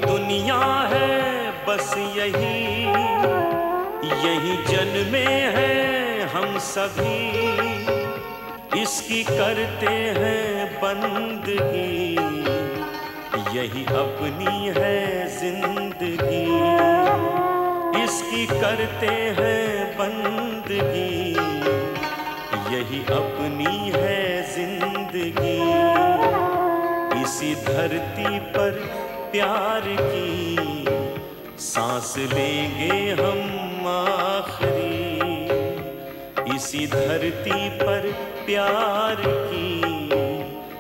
दुनिया है बस यही जन्मे हैं हम सभी, इसकी करते हैं बंदगी, यही अपनी है जिंदगी, इसकी करते हैं बंदगी, यही अपनी है जिंदगी। इसी धरती पर प्यार की सांस लेंगे हम आखिरी, इसी धरती पर प्यार की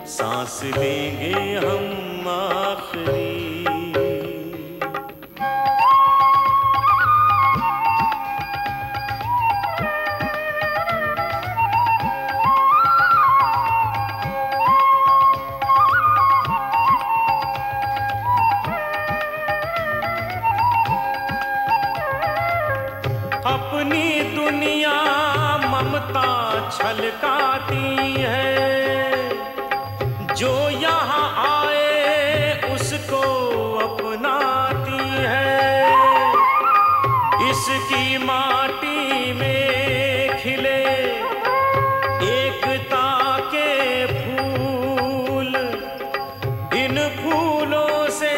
सांस लेंगे हम आखिरी। अपनी दुनिया ममता छलकाती है, जो यहाँ आए उसको अपनाती है, इसकी माटी में खिले एकता के फूल, इन फूलों से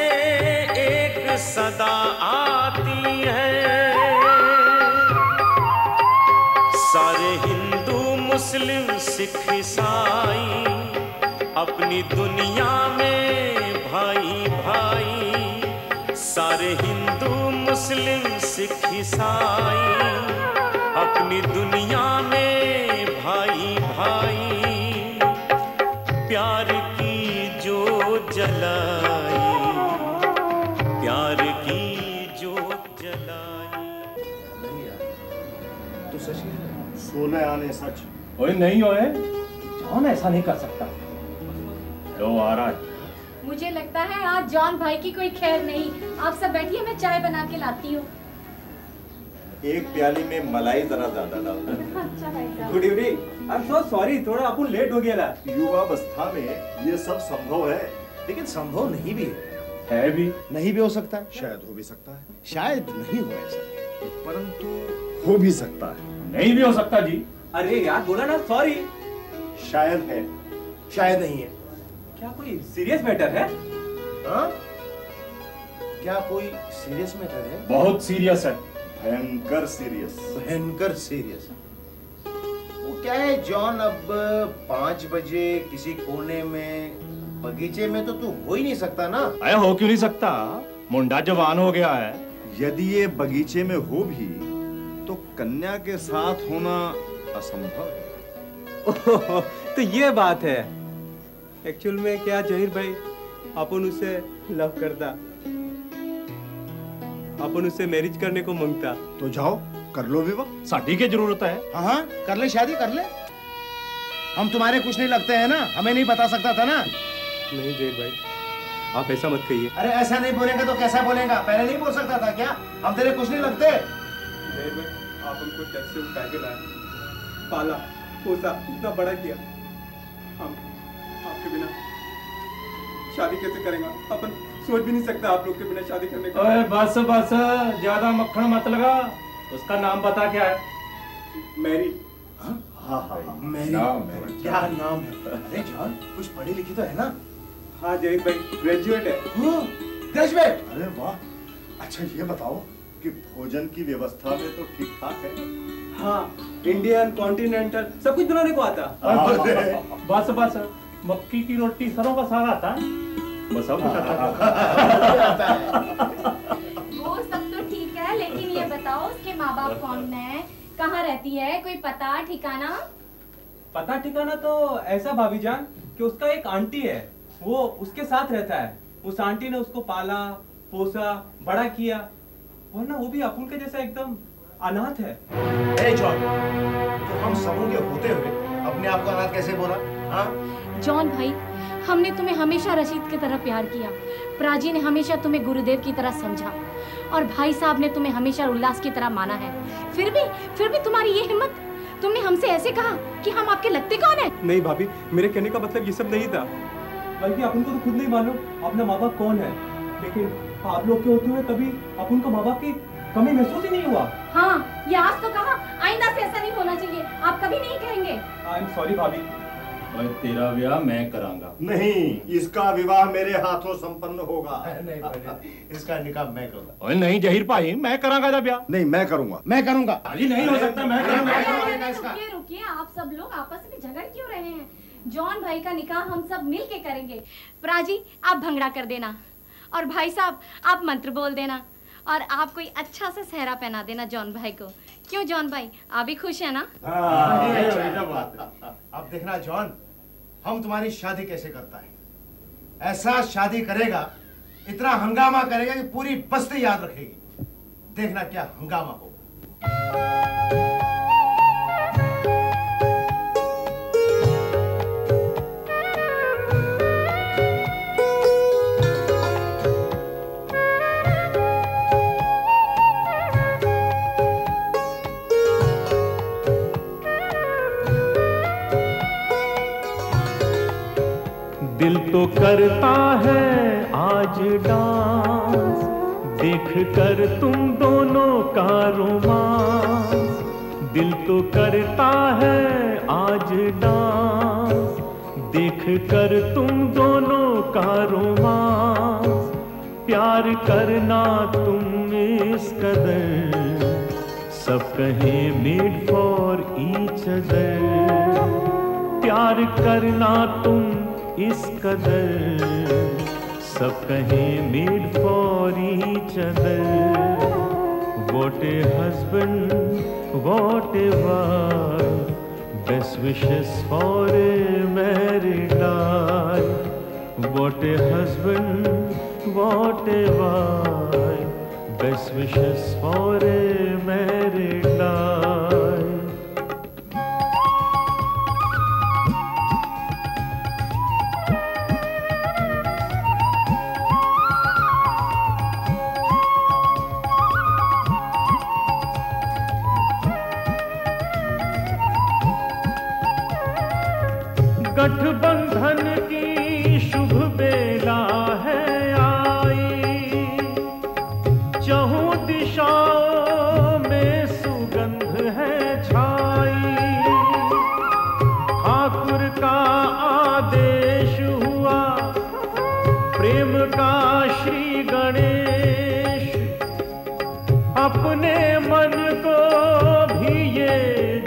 एक सदा आती है। सारे हिंदू मुस्लिम सिख ईसाई अपनी दुनिया में भाई भाई, सारे हिंदू मुस्लिम सिख ईसाई अपनी दुनिया में भाई भाई, प्यार की जोत जलाई, प्यार की जोत जलाई। तो सच है, सोने आने सच। ओए नहीं ओए, जॉन ऐसा नहीं कर सकता। लो आ रहा है। मुझे लगता है आज जॉन भाई की कोई खैर नहीं। आप सब बैठिए, मैं चाय बना के लाती हूँ। एक प्याली में मलाई जरा ज्यादा डाल दो। अच्छा भाई साहब। Good evening. I am so sorry, थोड़ा अपन लेट हो गया था। युवावस्था में ये सब संभव है, लेकिन संभव नहीं भी है भी नहीं भी हो सकता है, शायद हो भी सकता है, शायद नहीं हो ऐसा, परंतु हो भी सकता है। नहीं भी हो सकता जी। अरे यार बोला ना सॉरी। शायद है, शायद नहीं है। क्या कोई सीरियस मैटर है? हाँ? क्या कोई सीरियस मैटर है? बहुत सीरियस है, भयंकर सीरियस। भयंकर सीरियस। वो क्या है जॉन, अब 5 बजे किसी कोने में बगीचे में तो तू हो ही नहीं सकता ना। अरे हो क्यों नहीं सकता, मुंडा जवान हो गया है। यदि ये बगीचे में हो भी तो कन्या के साथ होना असंभव है। तो ये बात है। एक्चुअल में क्या जहीर भाई, अपन उसे लव करता, अपन उससे मैरिज करने को मांगता। तो जाओ कर लो विवाह, शादी की जरूरत है। हाँ कर ले, शादी कर ले। हम तुम्हारे कुछ नहीं लगते हैं ना, हमें नहीं बता सकता था ना। नहीं जहीर भाई, आप ऐसा मत कहिए। अरे ऐसा नहीं बोलेगा तो कैसा बोलेगा, पहले नहीं बोल सकता था क्या हम तेरे कुछ नहीं लगते? जहीर भाई, आप हमको टैक्स से उठा के लाए, पाला पोसा, इतना बड़ा किया, हम आपके बिना शादी कैसे करेंगे? अपन सोच भी नहीं सकता आप लोग के बिना शादी करने का। ओए बस बस, ज्यादा मक्खन मत लगा। उसका नाम बता क्या है? मैरी। हाँ मेरी क्या नाम है? अरे जॉन कुछ पढ़ी लिखी तो है ना? हाँ जहीर भाई, ग्रेजुएट है। ग्रेजुएट? अरे वाह। अच्छा ये बताओ कि भोजन की व्यवस्था में तो ठीक ठाक है? हाँ, इंडियन कॉन्टिनेंटल सब कुछ बनाने को आता। बस बस, मक्की की रोटी सरों का साग आता है, बस सब कुछ आता वो सब तो ठीक है, लेकिन ये बताओ उसके माँ बाप कौन है, कहाँ रहती है, कोई पता ठिकाना? पता ठिकाना तो ऐसा भाभी जान कि उसका एक आंटी है, वो उसके साथ रहता है। उस आंटी ने उसको पाला पोसा बड़ा किया, वरना वो भी अपन के जैसा एकदम अनाथ है। अरे जॉन, तो हम सबों के होते हुए अपने आप को अनाथ कैसे बोला? हाँ जॉन भाई, हमने तुम्हें हमेशा रशीद की तरह प्यार किया, प्राची ने हमेशा तुम्हें गुरुदेव की तरह समझा, और भाई साहब ने तुम्हें हमेशा उल्लास की तरह माना है। फिर भी तुम्हारी ये हिम्मत, तुमने हमसे ऐसे कहा कि हम आपके लगते कौन है? नहीं भाभी, मेरे कहने का मतलब ये सब नहीं था, बल्कि अपन को तो खुद नहीं मालूम अपना माँ बाप कौन है, लेकिन आप लोग के होते हुए कभी अपन को माँ बाप की कमी महसूस ही नहीं हुआ। हाँ, ये आज तो कहा, आइंदा से ऐसा नहीं होना चाहिए। आप कभी नहीं कहेंगे। आई एम सॉरी भाभी। और तेरा ब्याह मैं करांगा। नहीं, इसका विवाह मेरे हाथों संपन्न होगा। नहीं पंडित, इसका निकाह मैं करूंगा। ओए नहीं जहीर भाई, मैं करांगा जब ब्याह। नहीं, मैं करूंगा। मैं करूंगा। अजी नहीं हो सकता, मैं करूंगा। रुकिए रुकिए, आप सब लोग आपस में झगड़ क्यों रहे हैं? जॉन भाई का निकाह हम सब मिल के करेंगे। प्राजी, आप भंगड़ा कर देना, और भाई साहब आप मंत्र बोल देना, और आप कोई अच्छा सा सेहरा पहना देना जॉन भाई को। क्यों जॉन भाई, आप भी खुश है ना? अब देखना जॉन, हम तुम्हारी शादी कैसे करता है। ऐसा शादी करेगा, इतना हंगामा करेगा कि पूरी बस्ती याद रखेगी। देखना क्या हंगामा होगा। दिल तो करता है आज डांस, देख कर तुम दोनों का रोमांस। दिल तो करता है आज डांस, देख कर तुम दोनों का रोमांस। प्यार करना तुम इस कदर, सब कहें मेड फॉर ईच अदर। प्यार करना तुम इस कदर, सब कहें made for each other. What a husband, what a wife, best wishes for a married life. What a husband, what a wife, best wishes for a married life. गठबंधन की शुभ बेला है आई, चहुं दिशाओं में सुगंध है छाई। ठाकुर का आदेश हुआ, प्रेम का श्री गणेश। अपने मन को भी ये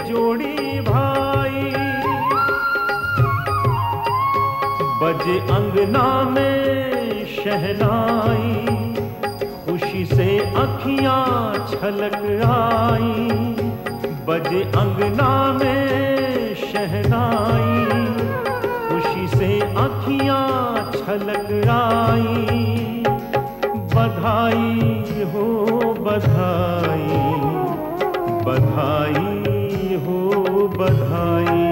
जोड़ी भाई। बजे अंगना में शहनाई, खुशी से अखियां छलक आई। बजे अंगना में शहनाई, खुशी से अखियां छलक आई। बधाई हो बधाई, बधाई हो बधाई,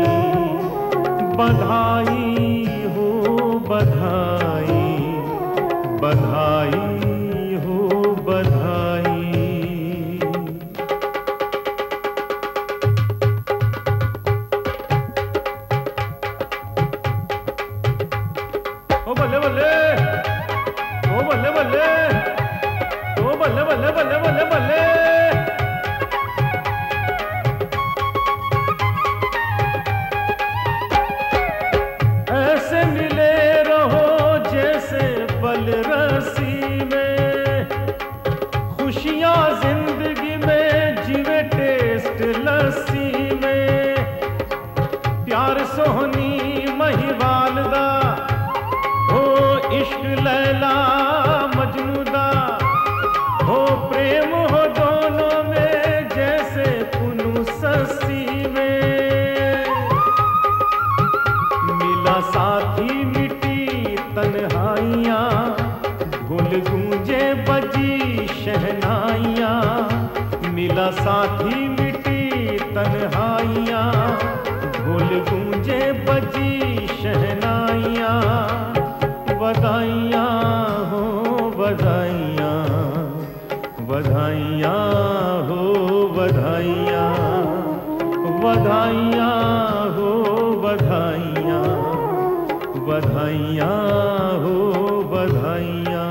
बधाई बधाई, बधाई हो बधाई। ओ बल्ले बल्ले, ओ बल्ले बल्ले, ओ बल्ले बल्ले बल्ले बल्ले बल्ले। रसी में खुशियां जिंदगी में जीवे टेस्ट लस्सी में। प्यार सोहनी महिवाल दा, हो इश्क लैला मजनू दा, हो प्रेम हो दोनों में जैसे पुनु सस्सी में। मिला साथी मिटी तन्हाइयां, गुल गूंजे बजी शहनाइयां। मिला साथी मिटी तन्हाइयां, गुल गूंजे बजी शहनाइयां। बधाइयां हो बधाइयां, बधाइयां हो बधाइयां, बधाइयां हो बधाइयां, बधाइयां हो बधाइयां।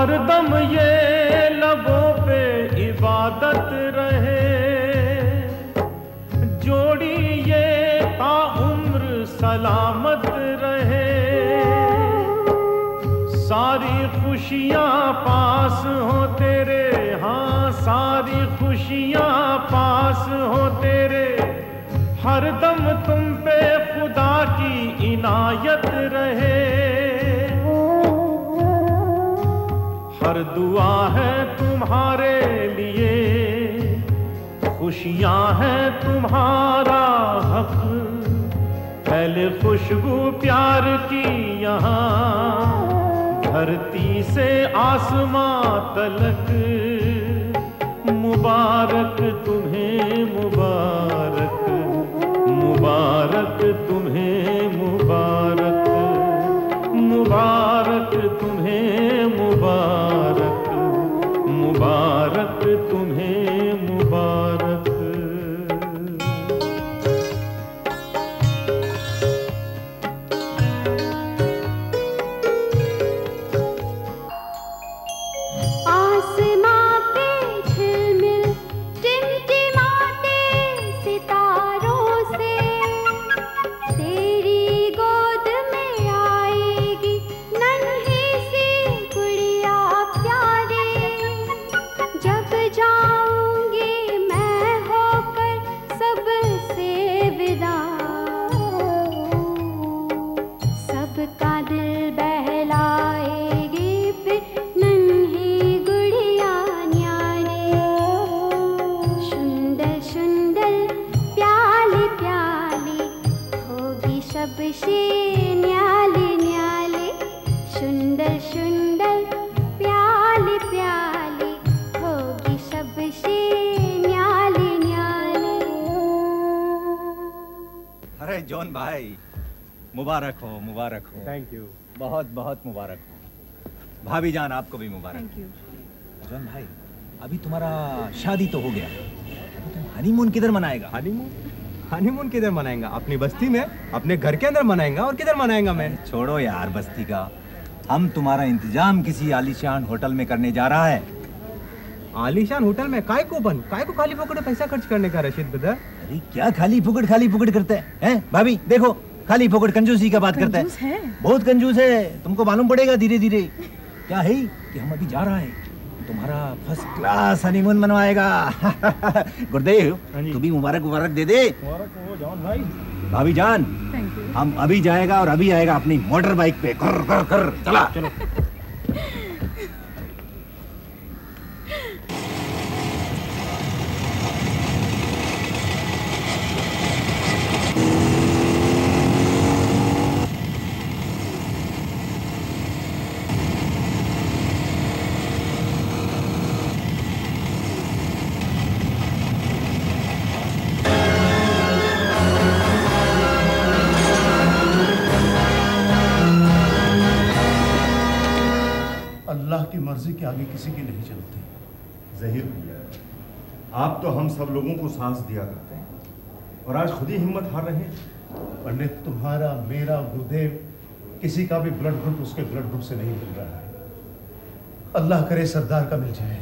हरदम ये लबों पे इबादत रहे, जोड़ी ये ताउम्र सलामत रहे। सारी खुशियां पास हो तेरे, हाँ सारी खुशियां पास हो तेरे, हरदम तुम पे खुदा की इनायत रहे। हर दुआ है तुम्हारे लिए, खुशियां हैं तुम्हारा हक, पहले खुशबू प्यार की यहाँ, धरती से आसमां तलक। मुबारक तुम्हें मुबारक, मुबारक तुम्हें मुबारक, मुबारक तुम्हें मुबारक, मुबारक तुम्हें मुबारक। जॉन भाई मुबारक हो, मुबारक हो। Thank you. बहुत बहुत मुबारक हो। भाभी जान आपको भी मुबारक। Thank you. जॉन भाई अभी तुम्हारा शादी तो हो गया, तो तुम हनीमून किधर मनाएगा? हनीमून? हनीमून किधर मनाएगा? अपनी बस्ती में, अपने घर के अंदर मनाएगा। और किधर मनाएगा मैं? छोड़ो यार बस्ती का, हम तुम्हारा इंतजाम किसी आलीशान होटल में करने जा रहा है। आलीशान होटल में? काय को खाली फोकट पैसा खर्च करने का रशीद ब्रदर? अरे क्या खाली फुकट करते हैं? भाभी देखो, खाली फुकट कंजूसी का बात करता है। बहुत कंजूस है, तुमको मालूम पड़ेगा धीरे धीरे। क्या है कि हम अभी जा रहा है, तुम्हारा फर्स्ट क्लास हनीमून मनवाएगा। गुरुदेव तू भी मुबारक दे दे। मुबारक हो जॉन भाई। भाभी जान हम अभी जाएगा और अभी आएगा अपनी मोटर बाइक पे। कर चला। चलो अल्लाह की मर्जी के आगे किसी की नहीं चलती। ज़हीर भैया, आप तो हम सब लोगों को सांस दिया करते हैं और आज खुद ही हिम्मत हार रहे हैं। पंडित, तुम्हारा, मेरा, गुरुदेव, किसी का भी ब्लड ग्रुप उसके ब्लड ग्रुप से नहीं मिल रहा है। अल्लाह करे सरदार का मिल जाए।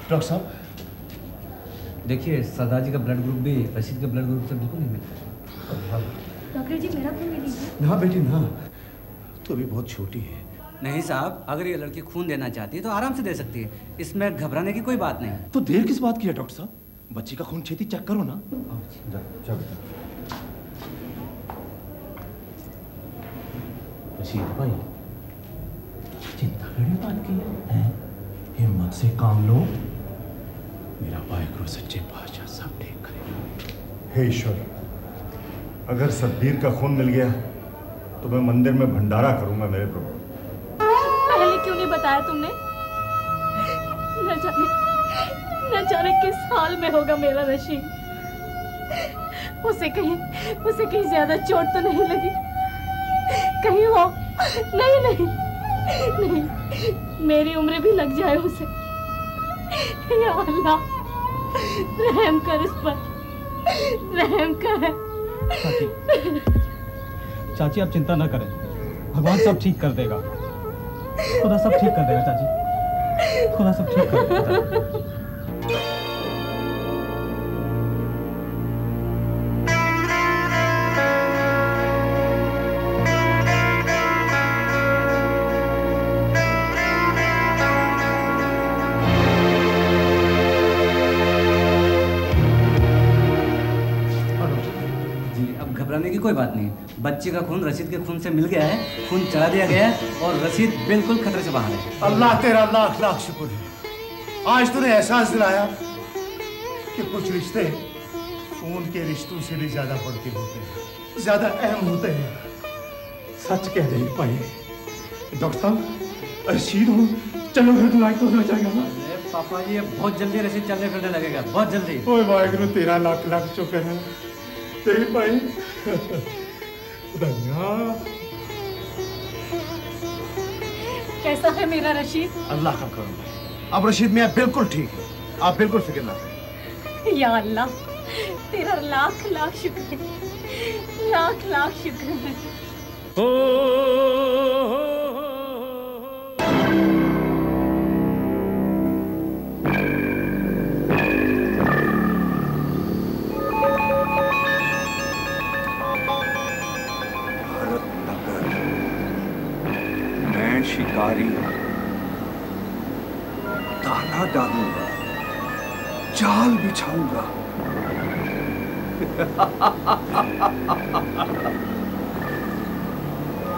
डॉक्टर साहब देखिए, सरदार जी का ब्लड ग्रुप भी रशीद के ब्लड ग्रुप से बिल्कुल नहीं मिलता। डॉक्टर जी मेरा खून दे दीजिए। ना बेटी ना, तो अभी बहुत छोटी है। नहीं साहब, अगर ये लड़की खून देना चाहती है तो आराम से दे सकती है, इसमें घबराने की कोई बात नहीं। तो देर किस बात की है डॉक्टर साहब? बच्ची का खून छेती चेक करो ना। रशीद भाई, चिंता करने बात की है? हिम्मत से काम लो, मेरा वाहिगुरु सच्चे पातशाह सब ठीक करेगा। हे ईश्वर, अगर सतबीर का खून मिल गया तो मैं मंदिर में भंडारा करूंगा मेरे प्रभु। पहले क्यों नहीं बताया तुमने? न जाने किस हाल में होगा मेरा रशीद। उसे कहीं ज्यादा चोट तो नहीं लगी? कहीं हो? नहीं, मेरी उम्र भी लग जाए उसे। या अल्लाह, रहम कर इस पर, रहम कर। चाची आप चिंता न करें, भगवान सब ठीक कर देगा। खुदा सब ठीक कर देगा चाची, खुदा सब ठीक कर देगा। घबराने की कोई बात नहीं, बच्चे का खून रशीद के खून से मिल गया है, खून चढ़ा दिया गया है और रशीद बिल्कुल खतरे से बाहर है। अल्लाह तेरा लाख लाख शुक्र है, आज तूने एहसास दिलाया कि कुछ रिश्ते खून के रिश्तों से भी ज्यादा बढ़ते होते हैं, ज्यादा अहम होते हैं। सच कह रही भाई। डॉक्टर साहब रशीद हो, चलो फिर तो लाइट तो हो जाएगा ना। अरे पापा जी बहुत जल्दी रशीद चलने फिरने लगेगा, बहुत जल्दी। ओए वाहिगुरु तेरा लाख लाख शुक्र है तेरी भाई। कैसा है मेरा रशीद? अल्लाह का करम है, अब रशीद मियां बिल्कुल ठीक है, आप बिल्कुल फिक्र ना करें। या अल्लाह तेरा लाख लाख शुक्र है, लाख लाख शुक्र है। शिकारी दाना डालूंगा, जाल बिछाऊंगा।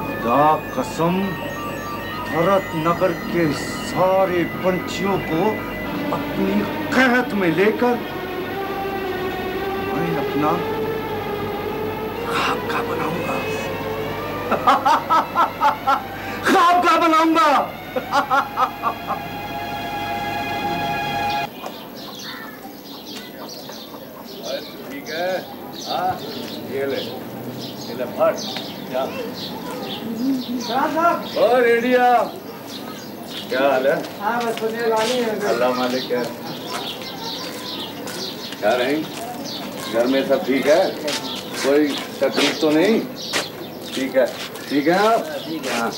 खुदा कसम, भरत नगर के सारे पंछियों को अपनी कैद में लेकर मैं अपना खाका बनाऊंगा। खाका बनाऊंगा। ठीक है, हाँ ये ले फट क्या और रेडिया क्या हाल है? हाँ बस अल्लाह मालिक है। क्या रही घर में सब ठीक है, कोई तकलीफ तो नहीं? ठीक है, ठीक है आप? ठीक है। हाँ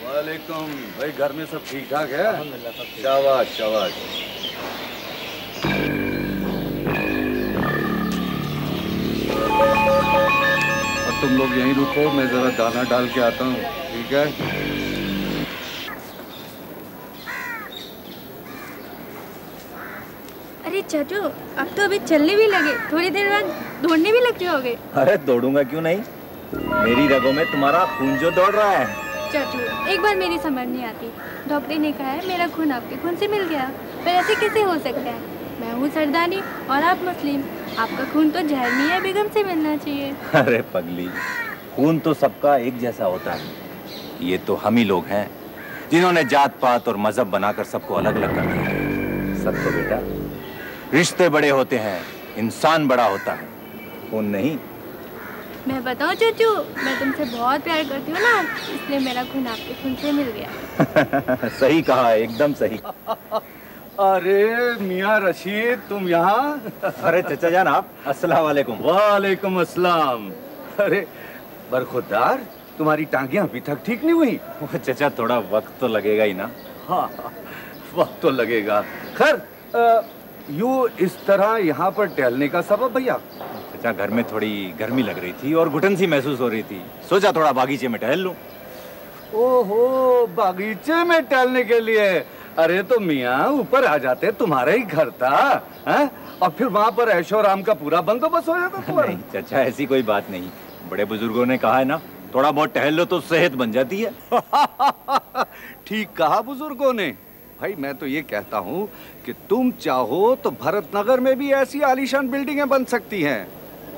वालेकुम भाई, घर में सब ठीक ठाक है? शाबाश शाबाश। और तुम लोग यहीं रुको, मैं जरा दाना डाल के आता हूँ, ठीक है? अरे चाचू अब तो अभी चलने भी लगे, थोड़ी देर बाद दौड़ने भी लग जाओगे। अरे दौड़ूंगा क्यों नहीं, मेरी रगों में तुम्हारा खून जो दौड़ रहा है। चाचू एक बात मेरी समझ नहीं आती, डॉक्टर ने कहा है मेरा खून आपके खून से मिल गया, पर ऐसे कैसे हो सकता है? मैं हूँ सरदानी और आप मुस्लिम, आपका खून तो जहरमिया बेगम से मिलना चाहिए। अरे पगली, खून तो सबका एक जैसा होता है, ये तो हम ही लोग हैं जिन्होंने जात पात और मजहब बनाकर सबको अलग अलग कर दिया है। सब तो बेटा रिश्ते बड़े होते हैं, इंसान बड़ा होता है, खून नहीं। मैं बताऊं चाचू, मैं तुमसे बहुत प्यार करती हूँ ना, इसलिए मेरा खून आपके खून से मिल गया। सही कहा, एकदम सही। अरे मियाँ रशीद तुम यहाँ? अरे चचा जान आप, अस्सलाम वालेकुम। वालेकुम अस्सलाम। अरे बरखुरदार, तुम्हारी टांगियां अभी तक ठीक नहीं हुई? चचा थोड़ा वक्त तो लगेगा ही ना। हाँ वक्त तो लगेगा। खैर यूँ इस तरह यहाँ पर टहलने का सबब भैया? चचा घर में थोड़ी गर्मी लग रही थी और घुटन सी महसूस हो रही थी, सोचा थोड़ा बागीचे में टहल लूं। ओहो, बागीचे में टहलने के लिए? अरे तो मियाँ ऊपर आ जाते, तुम्हारा ही घर था है? और फिर वहाँ पर ऐशो आराम का पूरा बंदोबस्त हो जाता। नहीं चाचा ऐसी कोई बात नहीं, बड़े बुजुर्गों ने कहा है ना, थोड़ा बहुत टहल लो तो सेहत बन जाती है। ठीक कहा बुजुर्गों ने। भाई मैं तो ये कहता हूँ कि तुम चाहो तो भरत नगर में भी ऐसी आलीशान बिल्डिंगें बन सकती हैं।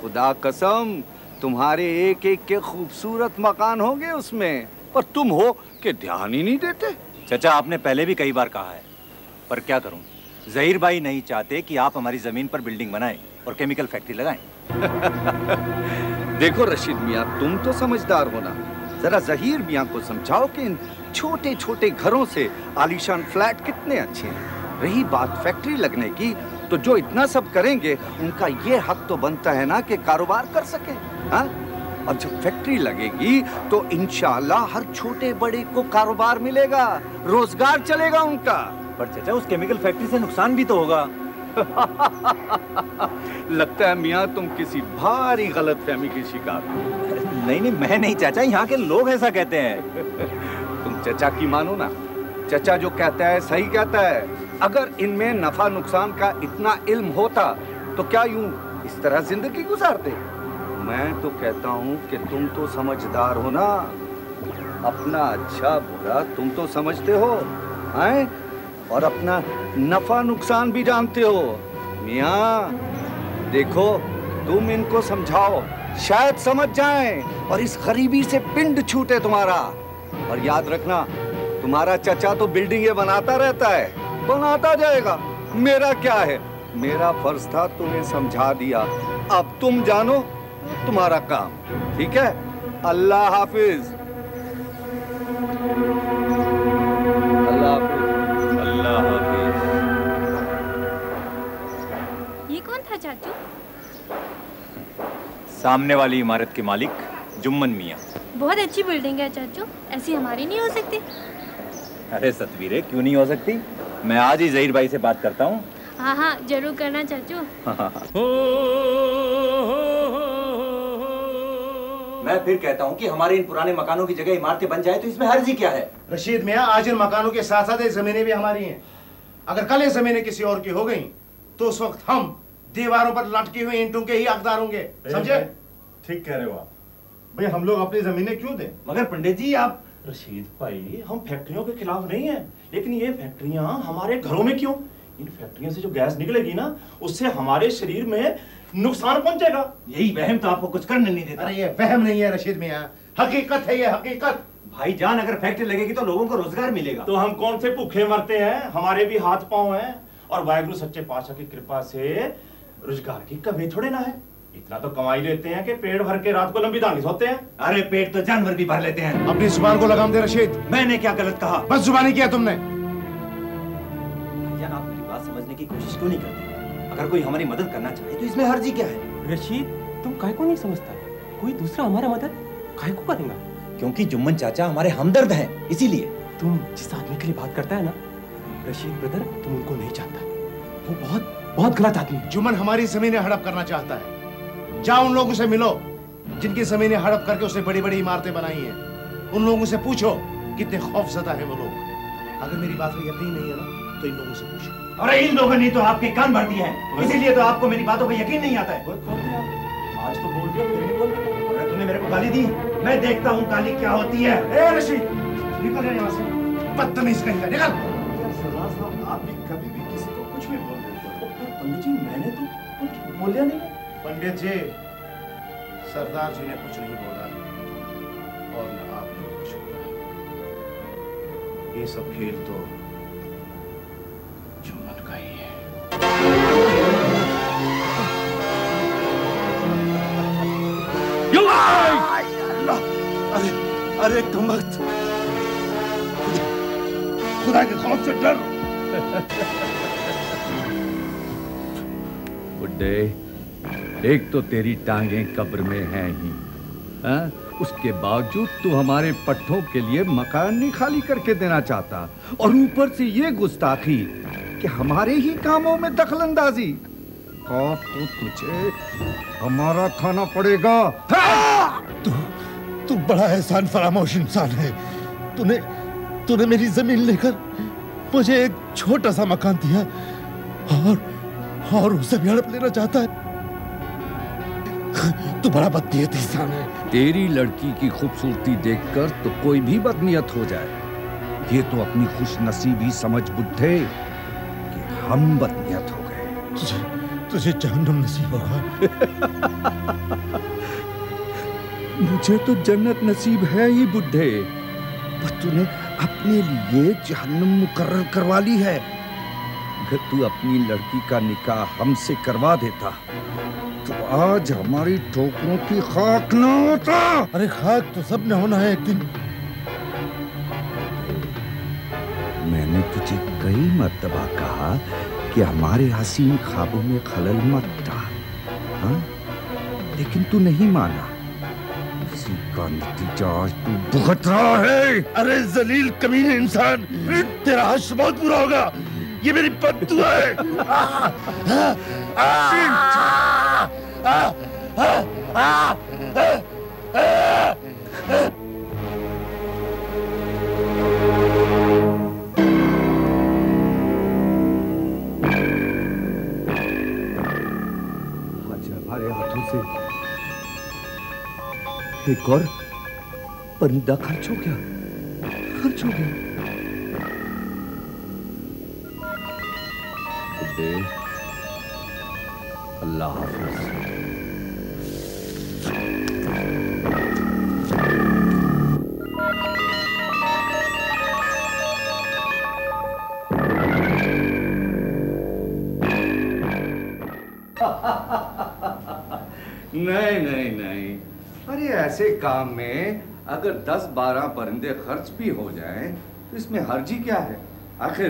खुदा कसम तुम्हारे एक एक के खूबसूरत मकान होंगे उसमें, पर तुम हो कि ध्यान ही नहीं देते। चाचा आपने पहले भी कई बार कहा है, पर क्या करूं, जहीर भाई नहीं चाहते कि आप हमारी जमीन पर बिल्डिंग बनाएं और केमिकल फैक्ट्री लगाएं। देखो रशीद मियाँ, तुम तो समझदार हो ना, जरा जहीर मियाँ को समझाओ कि इन छोटे छोटे घरों से आलीशान फ्लैट कितने अच्छे हैं। रही बात फैक्ट्री लगने की, तो जो इतना सब करेंगे उनका ये हक तो बनता है ना कि कारोबार कर सके। हाँ, और जब फैक्ट्री लगेगी तो इंशाल्लाह हर छोटे बड़े को कारोबार मिलेगा, रोजगार चलेगा उनका। पर चाचा उस केमिकल फैक्ट्री से नुकसान भी तो होगा। लगता है मियाँ तुम किसी भारी गलतफहमी की शिकार हो। नहीं, मैं नहीं चाचा, यहाँ के लोग ऐसा कहते हैं। तुम चचा की मानो ना, चचा जो कहता है सही कहता है। अगर इनमें नफा नुकसान का इतना इल्म होता तो क्या यूं इस तरह जिंदगी गुजारते? मैं तो कहता हूँ कि तुम तो समझदार हो ना, अपना अच्छा बुरा तुम तो समझते हो हैं, और अपना नफा नुकसान भी जानते हो। मियाँ देखो, तुम इनको समझाओ, शायद समझ जाएं और इस गरीबी से पिंड छूटे तुम्हारा। और याद रखना, तुम्हारा चचा तो बिल्डिंगें बनाता रहता है, बनाता जाएगा। मेरा क्या है, मेरा फर्ज था तुम्हें समझा दिया, अब तुम जानो तुम्हारा काम। ठीक है, अल्लाह हाफिज। अल्लाह हाफिज। अल्लाह हाफिज। ये कौन था चाचू? सामने वाली इमारत के मालिक जुम्मन मियाँ। बहुत अच्छी बिल्डिंग है चाचू, ऐसी हमारी नहीं हो सकती। अरे सतवीरे, क्यों नहीं हो सकती? मैं आज ही जहीर भाई से बात करता हूँ। हाँ हाँ, जरूर करना चाचू। मैं फिर कहता हूँ कि हमारे इन पुराने मकानों की जगह इमारतें बन जाए तो इसमें हर्जी क्या है? रशीद मियाँ, आज इन मकानों के साथ साथ ये जमीनें भी हमारी हैं। अगर कल ये जमीनें किसी और की हो गई तो उस वक्त हम दीवारों पर लटकी हुई ईंटों के ही हकदार होंगे। समझे? ठीक कह रहे हो आप। भाई हम लोग अपनी जमीनें क्यों दें? मगर पंडित जी आप, रशीद भाई, हम फैक्ट्रियों के खिलाफ नहीं है, लेकिन ये फैक्ट्रियां हमारे घरों में क्यों? इन फैक्ट्रियों से जो गैस निकलेगी ना, उससे हमारे शरीर में नुकसान पहुंचेगा। यही वहम तो आपको कुछ करने नहीं देता। अरे ये वहम नहीं है रशीद मियाँ, हकीकत है ये, हकीकत। भाईजान, अगर फैक्ट्री लगेगी तो लोगों को रोजगार मिलेगा। तो हम कौन से भूखे मरते हैं? हमारे भी हाथ पांव हैं, और वाहिगुरु सच्चे पातशाह की कृपा से रोजगार की कमी थोड़े ना है। इतना तो कमाई लेते हैं कि पेट भर के रात को लंबी दानी सोते हैं। अरे पेट तो जानवर भी भर लेते हैं। अपनी जुबान को लगाम दे रशीद। मैंने क्या गलत कहा? बस जुबानी किया तुमने। भाईजान, आप मेरी बात समझने की कोशिश क्यों नहीं करते? अगर कोई हमारी मदद करना चाहे तो इसमें हर्जी क्या है? रशीद, तुम काहे को नहीं समझता? कोई दूसरा हमारा मदद काहे को करेगा? क्योंकि जुम्मन चाचा हमारे हमदर्द हैं, इसीलिए। तुम जिस आदमी के लिए बात करता है ना रशीद ब्रदर, तुम उनको नहीं जानता। वो बहुत बहुत गलत आदमी है। जुम्मन हमारी जमीनें हड़प करना चाहता है। जाओ उन लोगों से मिलो जिनकी जमीनें हड़प करके उसने बड़ी बड़ी इमारतें बनाई हैं। उन लोगों से पूछो कितने खौफजदा है वो लोग। अगर मेरी बात पर यकीन नहीं है ना तो इन लोगों से पूछो। अरे इन लोगों ने तो आपके कान भर दिए हैं, इसीलिए तो आपको मेरी बातों पर यकीन नहीं आता है। आज तो बोल दिया, फिर नहीं बोल दिया। अरे तूने मेरे को गाली दी, मैं देखता हूँ गाली क्या होती है। ए रशीद, निकल यहाँ से, बदतमीज कहीं का, निकल। सरदार साहब, आप भी कभी भी किसी को कुछ भी बोल देते हो। पंडित जी, मैंने तो कुछ बोलिया नहीं। पंडित जी, सरदार जी ने कुछ नहीं बोला और न आपने कुछ बोला। ये सब खेल तो जुम्मन का ही है। अरे अरे कमबख्त, खुदा के खौफ से डर। बुड्ढे, एक तो तेरी टांगें कब्र में हैं ही, हाँ? उसके बावजूद तू हमारे पट्टों के लिए मकान नहीं खाली करके देना चाहता, और ऊपर से ये गुस्ताखी कि हमारे ही कामों में दखलंदाजी। खौफ तो तुझे हमारा खाना पड़ेगा। तू बड़ा एहसान फरामोश इंसान है। तूने मेरी जमीन लेकर मुझे एक छोटा सा मकान दिया और उसे भी हड़प लेना चाहता है। तू बड़ा बदनीयत इंसान है। तेरी लड़की की खूबसूरती देखकर तो कोई भी बदनीयत हो जाए। ये तो अपनी खुशनसीबी समझ बुड्ढे कि हम बदनीयत हो गए। तुझे जहन्नुम नसीब होगा। मुझे तो जन्नत नसीब है ही बुड्ढे, पर तूने अपने लिए जहन्नुम मुकर्रर करवा ली है। अगर तू अपनी लड़की का निकाह हमसे करवा देता तो आज हमारी ठोकरों की खाक न होता। अरे खाक तो सब ने होना है एक दिन। मैंने तुझे कई मर्तबा कहा कि हमारे हसीन ख्वाबों में खलल मत डाल, हाँ? लेकिन तू नहीं माना। इसी का नतीजा आज तू भुगत रहा है। अरे जलील कमीने इंसान, तेरा हश्र बहुत बुरा होगा। ये मेरी बद्दुआ है। हमारे हाथों से एक और परिंदा खर्च हो गया, खर्च हो गया। अल्लाह हाफिज। नहीं नहीं नहीं, अरे ऐसे काम में अगर 10-12 परिंदे खर्च भी हो जाएं तो इसमें हर्जी क्या है? आखिर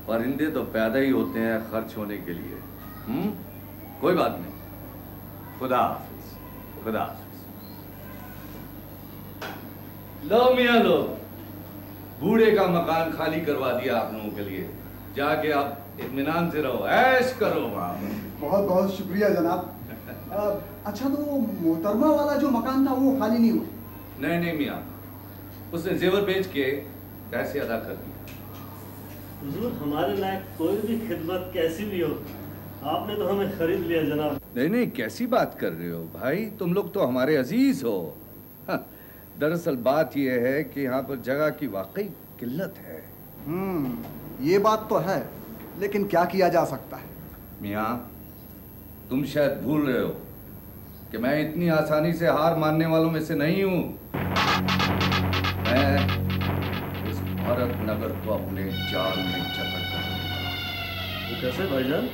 परिंदे तो पैदा ही होते हैं खर्च होने के लिए। कोई बात नहीं। खुदा हाफिज, खुदा हाफिज। लो मियाँ लो, बूढ़े का मकान खाली करवा दिया आप लोगों के लिए। जाके आप इत्मीनान से रहो, ऐश करो वहाँ। बहुत बहुत शुक्रिया जनाब। अच्छा तो मोहतरमा वाला जो मकान था वो खाली नहीं हुआ? नहीं नहीं मियाँ, उसने जेवर बेच के पैसे अदा कर दिए। हुजूर, हमारे लायक कोई भी खिदमत कैसी भी हो, आपने तो हमें खरीद लिया जनाब। नहीं नहीं, कैसी बात कर रहे हो भाई, तुम लोग तो हमारे अजीज हो। दरअसल बात यह है कि यहाँ पर जगह की वाकई किल्लत है। ये बात तो है, लेकिन क्या किया जा सकता है? मियाँ, तुम शायद भूल रहे हो कि मैं इतनी आसानी से हार मानने वालों में से नहीं हूं। मैं इस भरत नगर को अपने जाल में जकड़ कर दूंगा। वो कैसे भाईजान?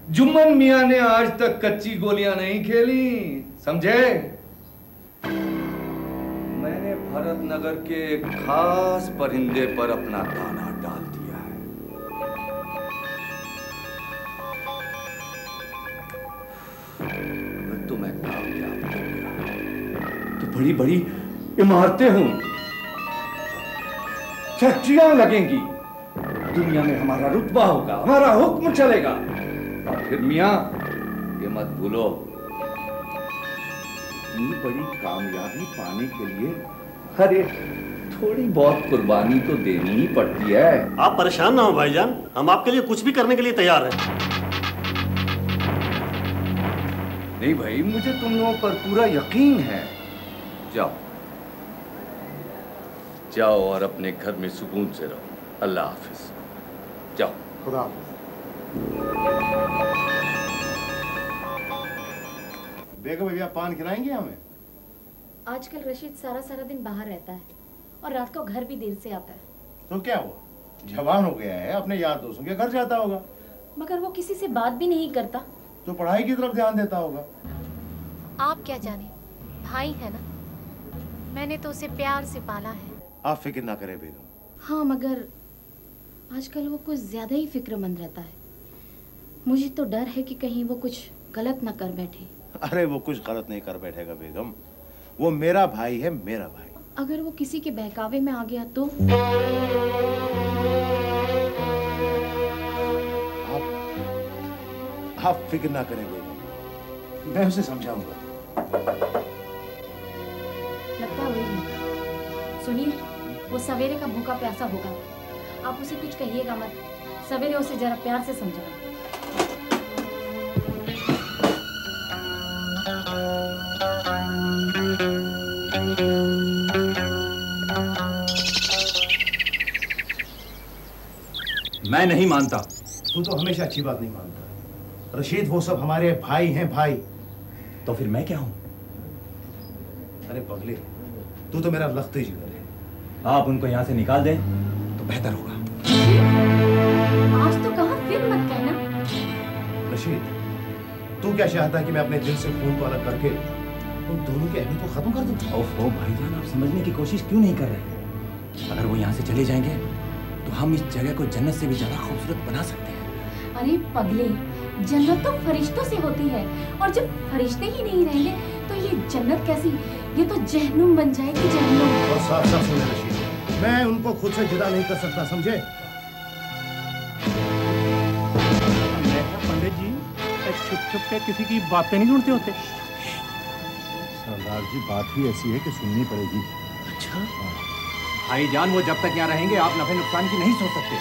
जुम्मन मियाँ ने आज तक कच्ची गोलियां नहीं खेली, समझे? मैंने भरत नगर के एक खास परिंदे पर अपना दाना डाल दिया है। तो मैं कामयाब हो गया तो बड़ी बड़ी इमारतें हों, फैक्ट्रियां लगेंगी, दुनिया में हमारा रुतबा होगा, हमारा हुक्म चलेगा। और फिर मियाँ, ये मत भूलो, इतनी बड़ी कामयाबी पाने के लिए अरे थोड़ी बहुत कुर्बानी तो देनी ही पड़ती है। आप परेशान ना हो भाईजान, हम आपके लिए कुछ भी करने के लिए तैयार हैं। नहीं भाई, मुझे तुम लोगों पर पूरा यकीन है। जाओ जाओ और अपने घर में सुकून से रहो। अल्लाह हाफिज। जाओ। खुदा हाफिज। बेगम भैया पान खिलाएंगे हमें? आजकल रशीद सारा दिन बाहर रहता है और रात को घर भी देर से आता है। तो क्या हुआ, जवान हो गया है, अपने यार दोस्तों के घर जाता होगा। मगर वो किसी से बात भी नहीं करता। तो पढ़ाई की तरफ ध्यान देता होगा। आप क्या जाने, भाई है ना, मैंने तो उसे प्यार से पाला है। आप फिक्र ना करें बेगम। हाँ, मगर आजकल वो कुछ ज्यादा ही फिक्रमंद रहता है। मुझे तो डर है कि कहीं वो कुछ गलत ना कर बैठे। अरे वो कुछ गलत नहीं कर बैठेगा बेगम, वो मेरा भाई है, मेरा भाई। अगर वो किसी के बहकावे में आ गया तो? आप फिक्र ना करें बेगम, मैं उसे समझाऊंगा। लगता है वही। सुनिए, वो सवेरे का भूखा प्यासा होगा, आप उसे कुछ कहिएगा मत। सवेरे उसे जरा प्यार से समझाना। मैं नहीं मानता। तू तो हमेशा अच्छी बात नहीं मानता रशीद, वो सब हमारे भाई हैं भाई। तो फिर मैं क्या हूं? अरे पगले, तू तो मेरा लख्ते जिगर है। आप उनको यहाँ से निकाल दें तो बेहतर होगा। आज तो कहा, फिर मत कहना। रशीद, तू क्या चाहता है कि मैं अपने दिल से खून को अलग करके उन दोनों की अहमियत को खत्म कर दूं? ओहो भाईजान, आप समझने की कोशिश क्यों नहीं कर रहे? अगर वो यहाँ से चले जाएंगे तो हम इस जगह को जन्नत से भी ज्यादा खूबसूरत बना सकते हैं। अरे पगले, जन्नत तो फरिश्तों से होती है, और जब फरिश्ते ही नहीं रहेंगे तो ये जन्नत कैसी, ये तो जहन्नुम बन जाएगी, जहन्नुम। और साफ साफ सुने रशीद, मैं उनको खुद से जुदा नहीं कर सकता, समझे? पंडित जी छुप छुप के किसी की बातें नहीं सुनते होते। सरदार जी, बात ही ऐसी है कि सुननी पड़ेगी। अच्छा भाईजान, वो जब तक यहाँ रहेंगे आप नफे नुकसान की नहीं सोच सकते।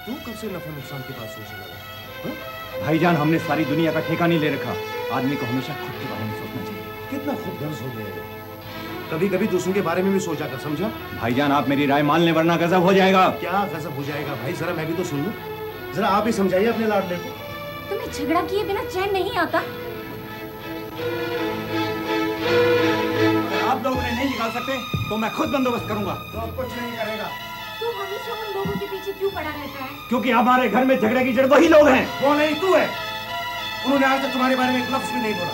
तू कब से नफे नुकसान की बात सोचने लगा? भाईजान, हमने सारी दुनिया का ठेका नहीं ले रखा। आदमी को हमेशा खुद के बारे में सोचना चाहिए। कितना खुदगर्ज हो गया है। कभी कभी दूसरों के बारे में भी सोचा कर, समझा? भाईजान, आप मेरी राय मान लें वरना गजब हो जाएगा। क्या गजब हो जाएगा भाई? जरा मैं भी तो सुन लूं। जरा आप ही समझाइए अपने लाडले को। तुम्हें झगड़ा किए बिना चैन नहीं आता? आप लोग उन्हें नहीं निकाल सकते तो मैं खुद बंदोबस्त करूंगा। तो अब कुछ नहीं करेगा। तू हमेशा उन लोगों के पीछे क्यों पड़ा रहता है? क्योंकि हमारे घर में झगड़े की जड़ वही लोग हैं। वो नहीं, तू है। उन्होंने आज तक तुम्हारे बारे में एक लफ्ज भी नहीं बोला,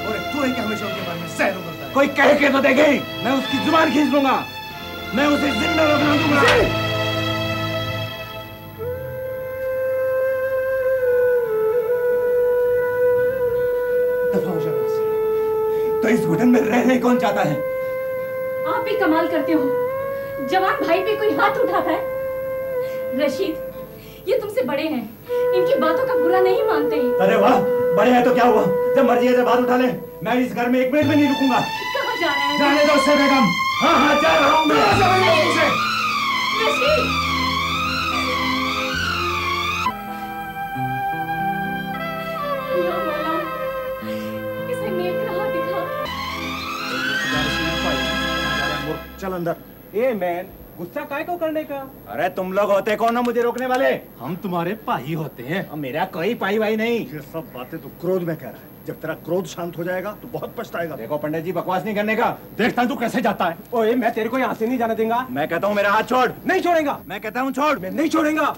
और एक तू है कि हमेशा उनके बारे में सहन करता है। कोई कह के तो देखे, मैं उसकी जुबान खींच लूंगा, मैं उसे जिंदा बना दूंगा। तो इस घुटन में रहने कौन चाहता है? आप भी कमाल करते हो, जवान भाई पे कोई हाथ उठाता है। रशीद, ये तुमसे बड़े हैं, इनकी बातों का बुरा नहीं मानते। अरे वाह, बड़े हैं तो क्या हुआ, जब मर्जी है जब हाथ उठा ले। मैं इस घर में एक मिनट में नहीं रुकूंगा। कहाँ जा रहा है? जाने दो उससे बेगम। हाँ हाँ, जा रहा हूँ मैं। रशीद, इसे नेक राह दिखा। चल अंदर। ए मैन, गुस्सा काय को करने का? अरे तुम लोग होते कौन हो मुझे रोकने वाले? हम तुम्हारे भाई होते हैं। मेरा कोई पाई भाई नहीं। ये सब बातें तो क्रोध में कह रहा है। जब तेरा क्रोध शांत हो जाएगा तो बहुत पछताएगा। देखो पंडित जी, बकवास नहीं करने का। देखता तू कैसे जाता है। ओए, मैं तेरे को यहाँ से नहीं जाने दूंगा। मैं कहता हूँ मेरा हाथ छोड़। नहीं छोड़ेगा। मैं कहता हूँ छोड़। मैं नहीं छोड़ेगा।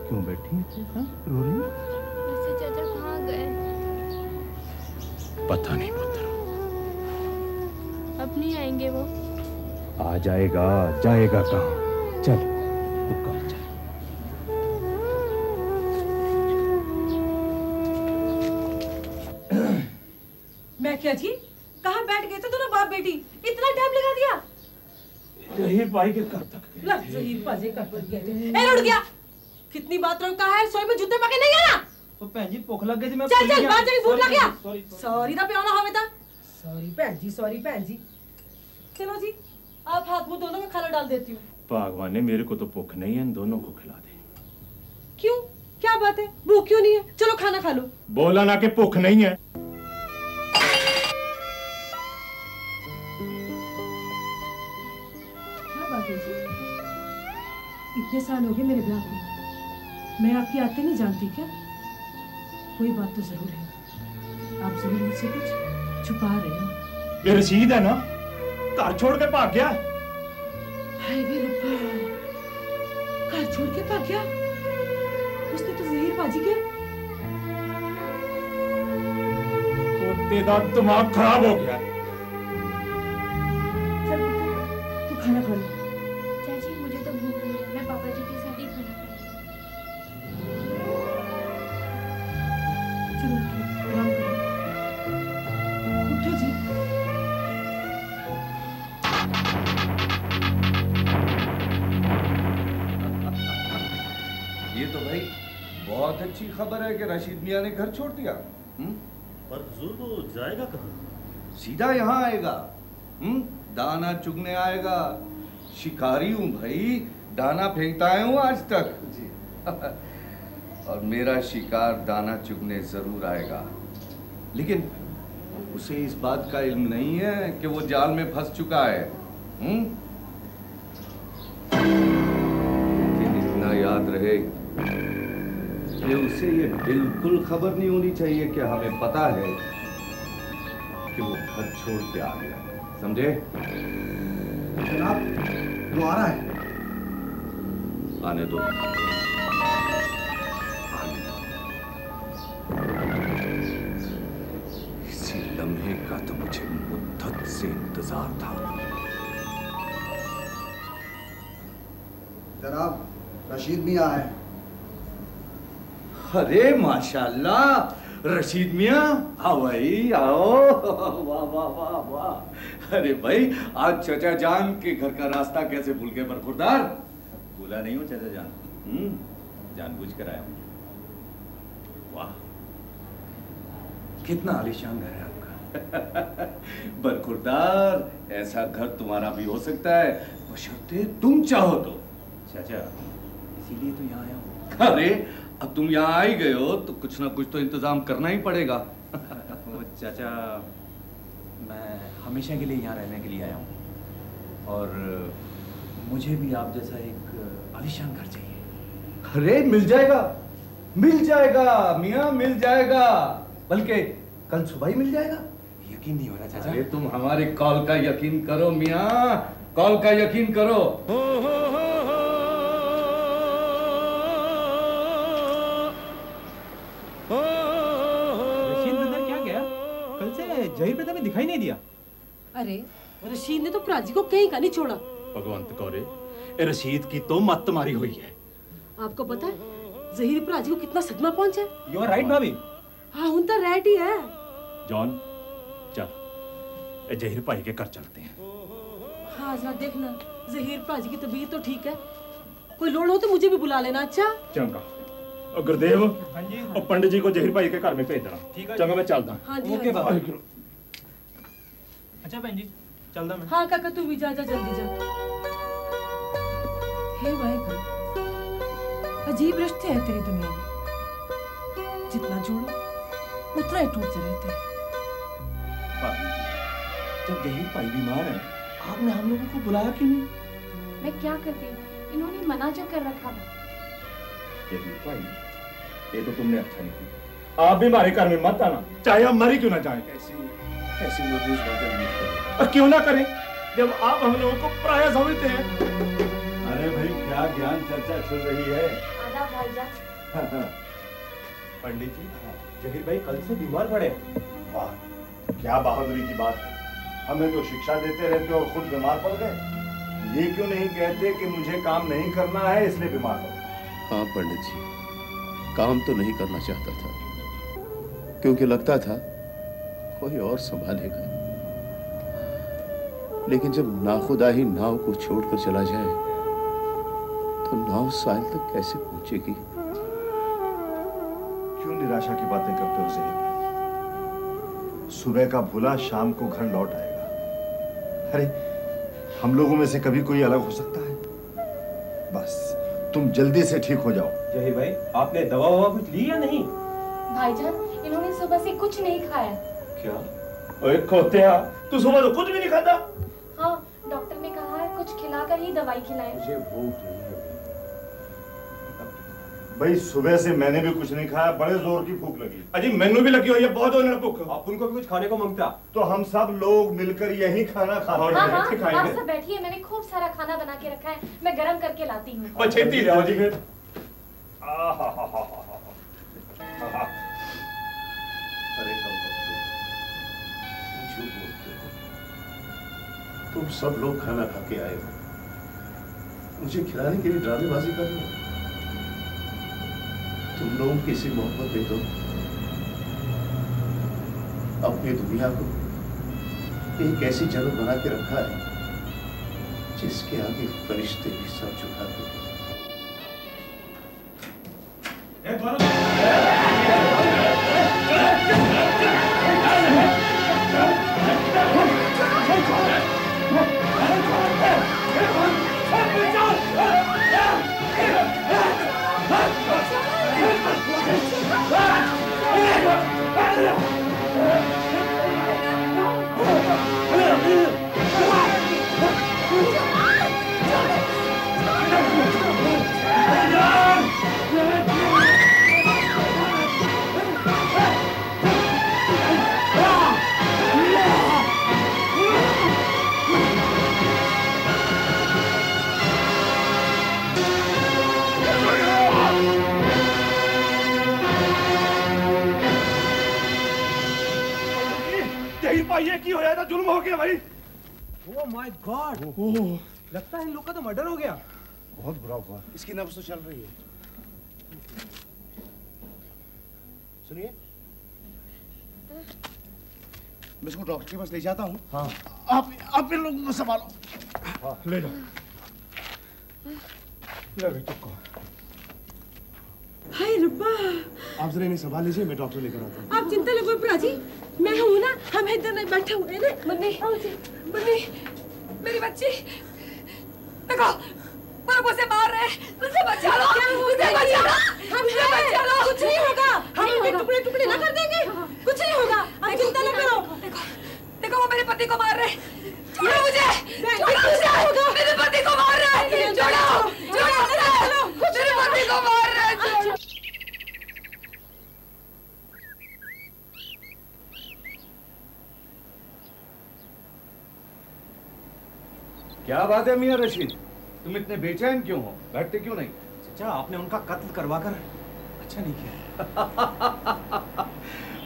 क्यों बैठी है? रो रही है? वैसे चाचा कहाँ गए? पता नहीं पुत्र। अब नहीं आएंगे वो? आ जाएगा, जाएगा कहाँ? चल तू कहाँ चल। मैं क्या जी, कहाँ बैठ गए थे दोनों बाप बेटी? इतना टाइम लगा दिया? जहीर भाई के घर तक लग जहीर पाजी कर पर गए थे। ए, रुक गया। कितनी बात रोका है, सोई में जूते पके नहीं आना। तो भैन जी भूख लग गई थी, मैं चल चल, बात चली, भूख लग गया। सॉरी दा प्याना होवे ता। सॉरी भैन जी, सॉरी भैन जी। चलो जी, आप हाथ मुंह दोनों में खाना डाल देती हूँ। भगवान ने मेरे को तो भूख नहीं है, इन दोनों को खिला दे। क्यों, क्या बात है, भूख क्यों नहीं है? चलो खाना खा लो। बोला ना कि भूख नहीं है। क्या बात है जी? इतने साल हो गए मेरे ब्याह को, मैं आपकी आदतें नहीं जानती क्या? कोई बात तो जरूर है, आप जरूर मुझसे कुछ छुपा रहे हो। ये रशीद है ना, घर छोड़ के भाग गया। हाय वे रब्बा, घर छोड़ के भाग गया? उसने तो जहीर बाजी किया। तो तेरा दिमाग खराब हो गया। चल बेटा, तू खाना खा ले। चाची मुझे तो भूख नहीं है, मैं पापा जी के साथ ही खाना खाऊंगी। चलो उठो, आराम करो। उठो जी। ये तो भाई बहुत अच्छी खबर है कि रशीद मियाँ ने घर छोड़ दिया। पर हुजूर वो जाएगा कहाँ? सीधा यहाँ आएगा। दाना चुगने आएगा। शिकारी हूँ भाई, दाना फेंकता आया हूँ आज तक जी। और मेरा शिकार दाना चुगने जरूर आएगा, लेकिन उसे इस बात का इल्म नहीं है कि वो जाल में फंस चुका है। लेकिन इतना याद रहे कि उसे ये बिल्कुल खबर नहीं होनी चाहिए कि हमें पता है कि वो घर छोड़ के आ गया। समझे? जनाब, वो आ रहा है। आने दो। इसी लम्हे का तो मुझे मुद्दत से इंतजार था। जनाब, रशीद मियां आए। अरे माशाल्लाह, रशीद मियां, आओ भाई आओ। वाह वाह वाह वाह। अरे भाई, आज चाचा जान के घर का रास्ता कैसे भूल गए बरखुरदार? भूला नहीं हूँ चाचा जान, जानबूझ कर आया हूँ। वाह, कितना आलीशान घर है आपका। बरखुरदार, ऐसा घर तुम्हारा भी हो सकता है बशर्ते तुम चाहो तो। चाचा, इसीलिए तो यहाँ आया हूँ। अरे अब तुम यहाँ आ ही गए हो तो कुछ ना कुछ तो इंतजाम करना ही पड़ेगा। चाचा, मैं हमेशा के लिए यहाँ रहने के लिए आया हूँ और मुझे भी आप जैसा एक आलीशान घर चाहिए। अरे मिल जाएगा, मिल जाएगा मियाँ, मिल जाएगा। बल्कि कल सुबह ही मिल जाएगा। यकीन नहीं हो रहा चाचा। अरे तुम हमारे कॉल का यकीन करो मियाँ, कॉल का यकीन करो। जहीर पे तुम्हें दिखाई नहीं दिया। अरे रशीद ने तो प्राची को कहीं का नहीं छोड़ा। भगवंत कौरे, रशीद की तो मत मारी हुई है। आपको पता है जहीर प्राची को कितना सदमा पहुंचा है? यू आर राइट भाभी। हाँ, उन तो राइट ही है। जॉन, चल जहीर भाई के घर चलते हैं। हाँ जरा देखना, जहीर प्राची की तबीयत तो ठीक है। कोई लोड़ हो तो मुझे भी बुला लेना। अच्छा चंगा। और गुरुदेव, हाँ जी, और पंडित जी को जहीर भाई के घर में भेज देना। ठीक है। चंगा, मैं चलता। हाँ जी, ओके हाँ जी। अच्छा बहन जी, चलता मैं। हाँ काका, तू भी जा जल्दी जा। हे वाहेगुरु, अजीब रिश्ते हैं तेरी दुनिया में। जितना जोड़ो उतना ही टूटते रहते हैं। जब जहीर भाई बीमार है, आपने हम लोगों को बुलाया क्यों नहीं? मैं क्या करती, इन्होंने मना जो कर रखा था। जहीर भाई, ये तो तुमने अच्छा नहीं किया। आप भी हमारे घर में मत आना, चाहे हम मरी क्यों ना जाए। कैसी मजबूत बातें नहीं करें। और क्यों ना करें, जब आप हम लोगों को पराया समझते हैं। अरे भाई, क्या ज्ञान चर्चा चल रही है? आदाब भाईजान। पंडित जी, जहीर भाई कल से बीमार पड़े। वाह, क्या बहादुरी की बात है। हमें तो शिक्षा देते रहते और खुद बीमार पड़ गए। ये क्यों नहीं कहते कि मुझे काम नहीं करना है इसलिए बीमार पड़ गए? हाँ पंडित जी, काम तो नहीं करना चाहता था क्योंकि लगता था कोई और संभालेगा। लेकिन जब नाखुदा ही नाव को छोड़कर चला जाए तो नाव साहिल तक कैसे पहुंचेगी? क्यों निराशा की बातें करते हो जहीर भाई? सुबह का भूला शाम को घर लौट आएगा। अरे हम लोगों में से कभी कोई अलग हो सकता है? बस तुम जल्दी से ठीक हो जाओ। जहीर भाई, आपने दवा ववा कुछ ली या नहीं? भाईजान, इन्होंने सुबह से कुछ नहीं खाया। क्या? ओए खोतिया, तू सुबह तो कुछ भी नहीं खाता? हाँ, डॉक्टर ने कहा है कुछ खिलाकर ही दवाई खिलाएं। मुझे भूख नहीं है भाई, सुबह से मैंने भी कुछ नहीं खाया, बड़े जोर की भूख लगी। अजी मैनू भी लगी हुई है, बहुत होने भूख। आप उनको भी कुछ खाने को मांगता तो हम सब लोग मिलकर यही खाना खाते हाँ, हैं। हाँ, आप सब बैठिए, मैंने खूब सारा खाना बना के रखा है, मैं गरम करके लाती हूँ। छेती ले आओ जी फिर। अरे कम झूठ बोलते हो। तुम सब लोग खाना खा के आए हो, मुझे खिलाने के लिए ड्रामेबाजी कर रहे हो। तुम लोगों की इसी मोहब्बत में तो अपनी दुनिया को एक ऐसी जगह बना के रखा है जिसके आगे फरिश्ते भी सर झुकाते हैं। ये की हो जाए तो जुल्म हो गया भाई। ओह माय गॉड, लगता है इन लोग का तो मर्डर हो गया। बहुत बुरा हुआ। इसकी नब्ज तो चल रही है। सुनिए, मैं इसको डॉक्टर के पास ले जाता हूँ। हाँ। आप इन लोगों को संभालो। हाँ, ले जाओ। ले चुप। हाय रब्बा। आप जरा इन्हें संभाल लीजिए, मैं डॉक्टर लेकर आता हूँ। आप चिंता लगो प्राची, मैं हूँ ना, हम इधर नहीं बैठे हुए ना। मम्मी, मम्मी, मेरी बच्ची, देखो, बाबू से मार रहे हैं, मुझे बचा लो, मुझे बचा लो, मुझे बचा लो। कुछ नहीं होगा, हम इनके टुकड़े टुकड़े ना कर देंगे, कुछ नहीं होगा, आप चिंता न करो। देखो वो मेरे पति को मार रहे हैं, छोड़ो मुझे, छोड़ो, मेरे पति को मार रहे हैं, छोड़ो, छोड़ो, मेरे पति को मार रहे हैं। क्या बात है मियां रशीद, तुम इतने बेचैन क्यों हो? बैठते क्यों नहीं? चाचा, आपने उनका कत्ल करवाकर अच्छा नहीं किया।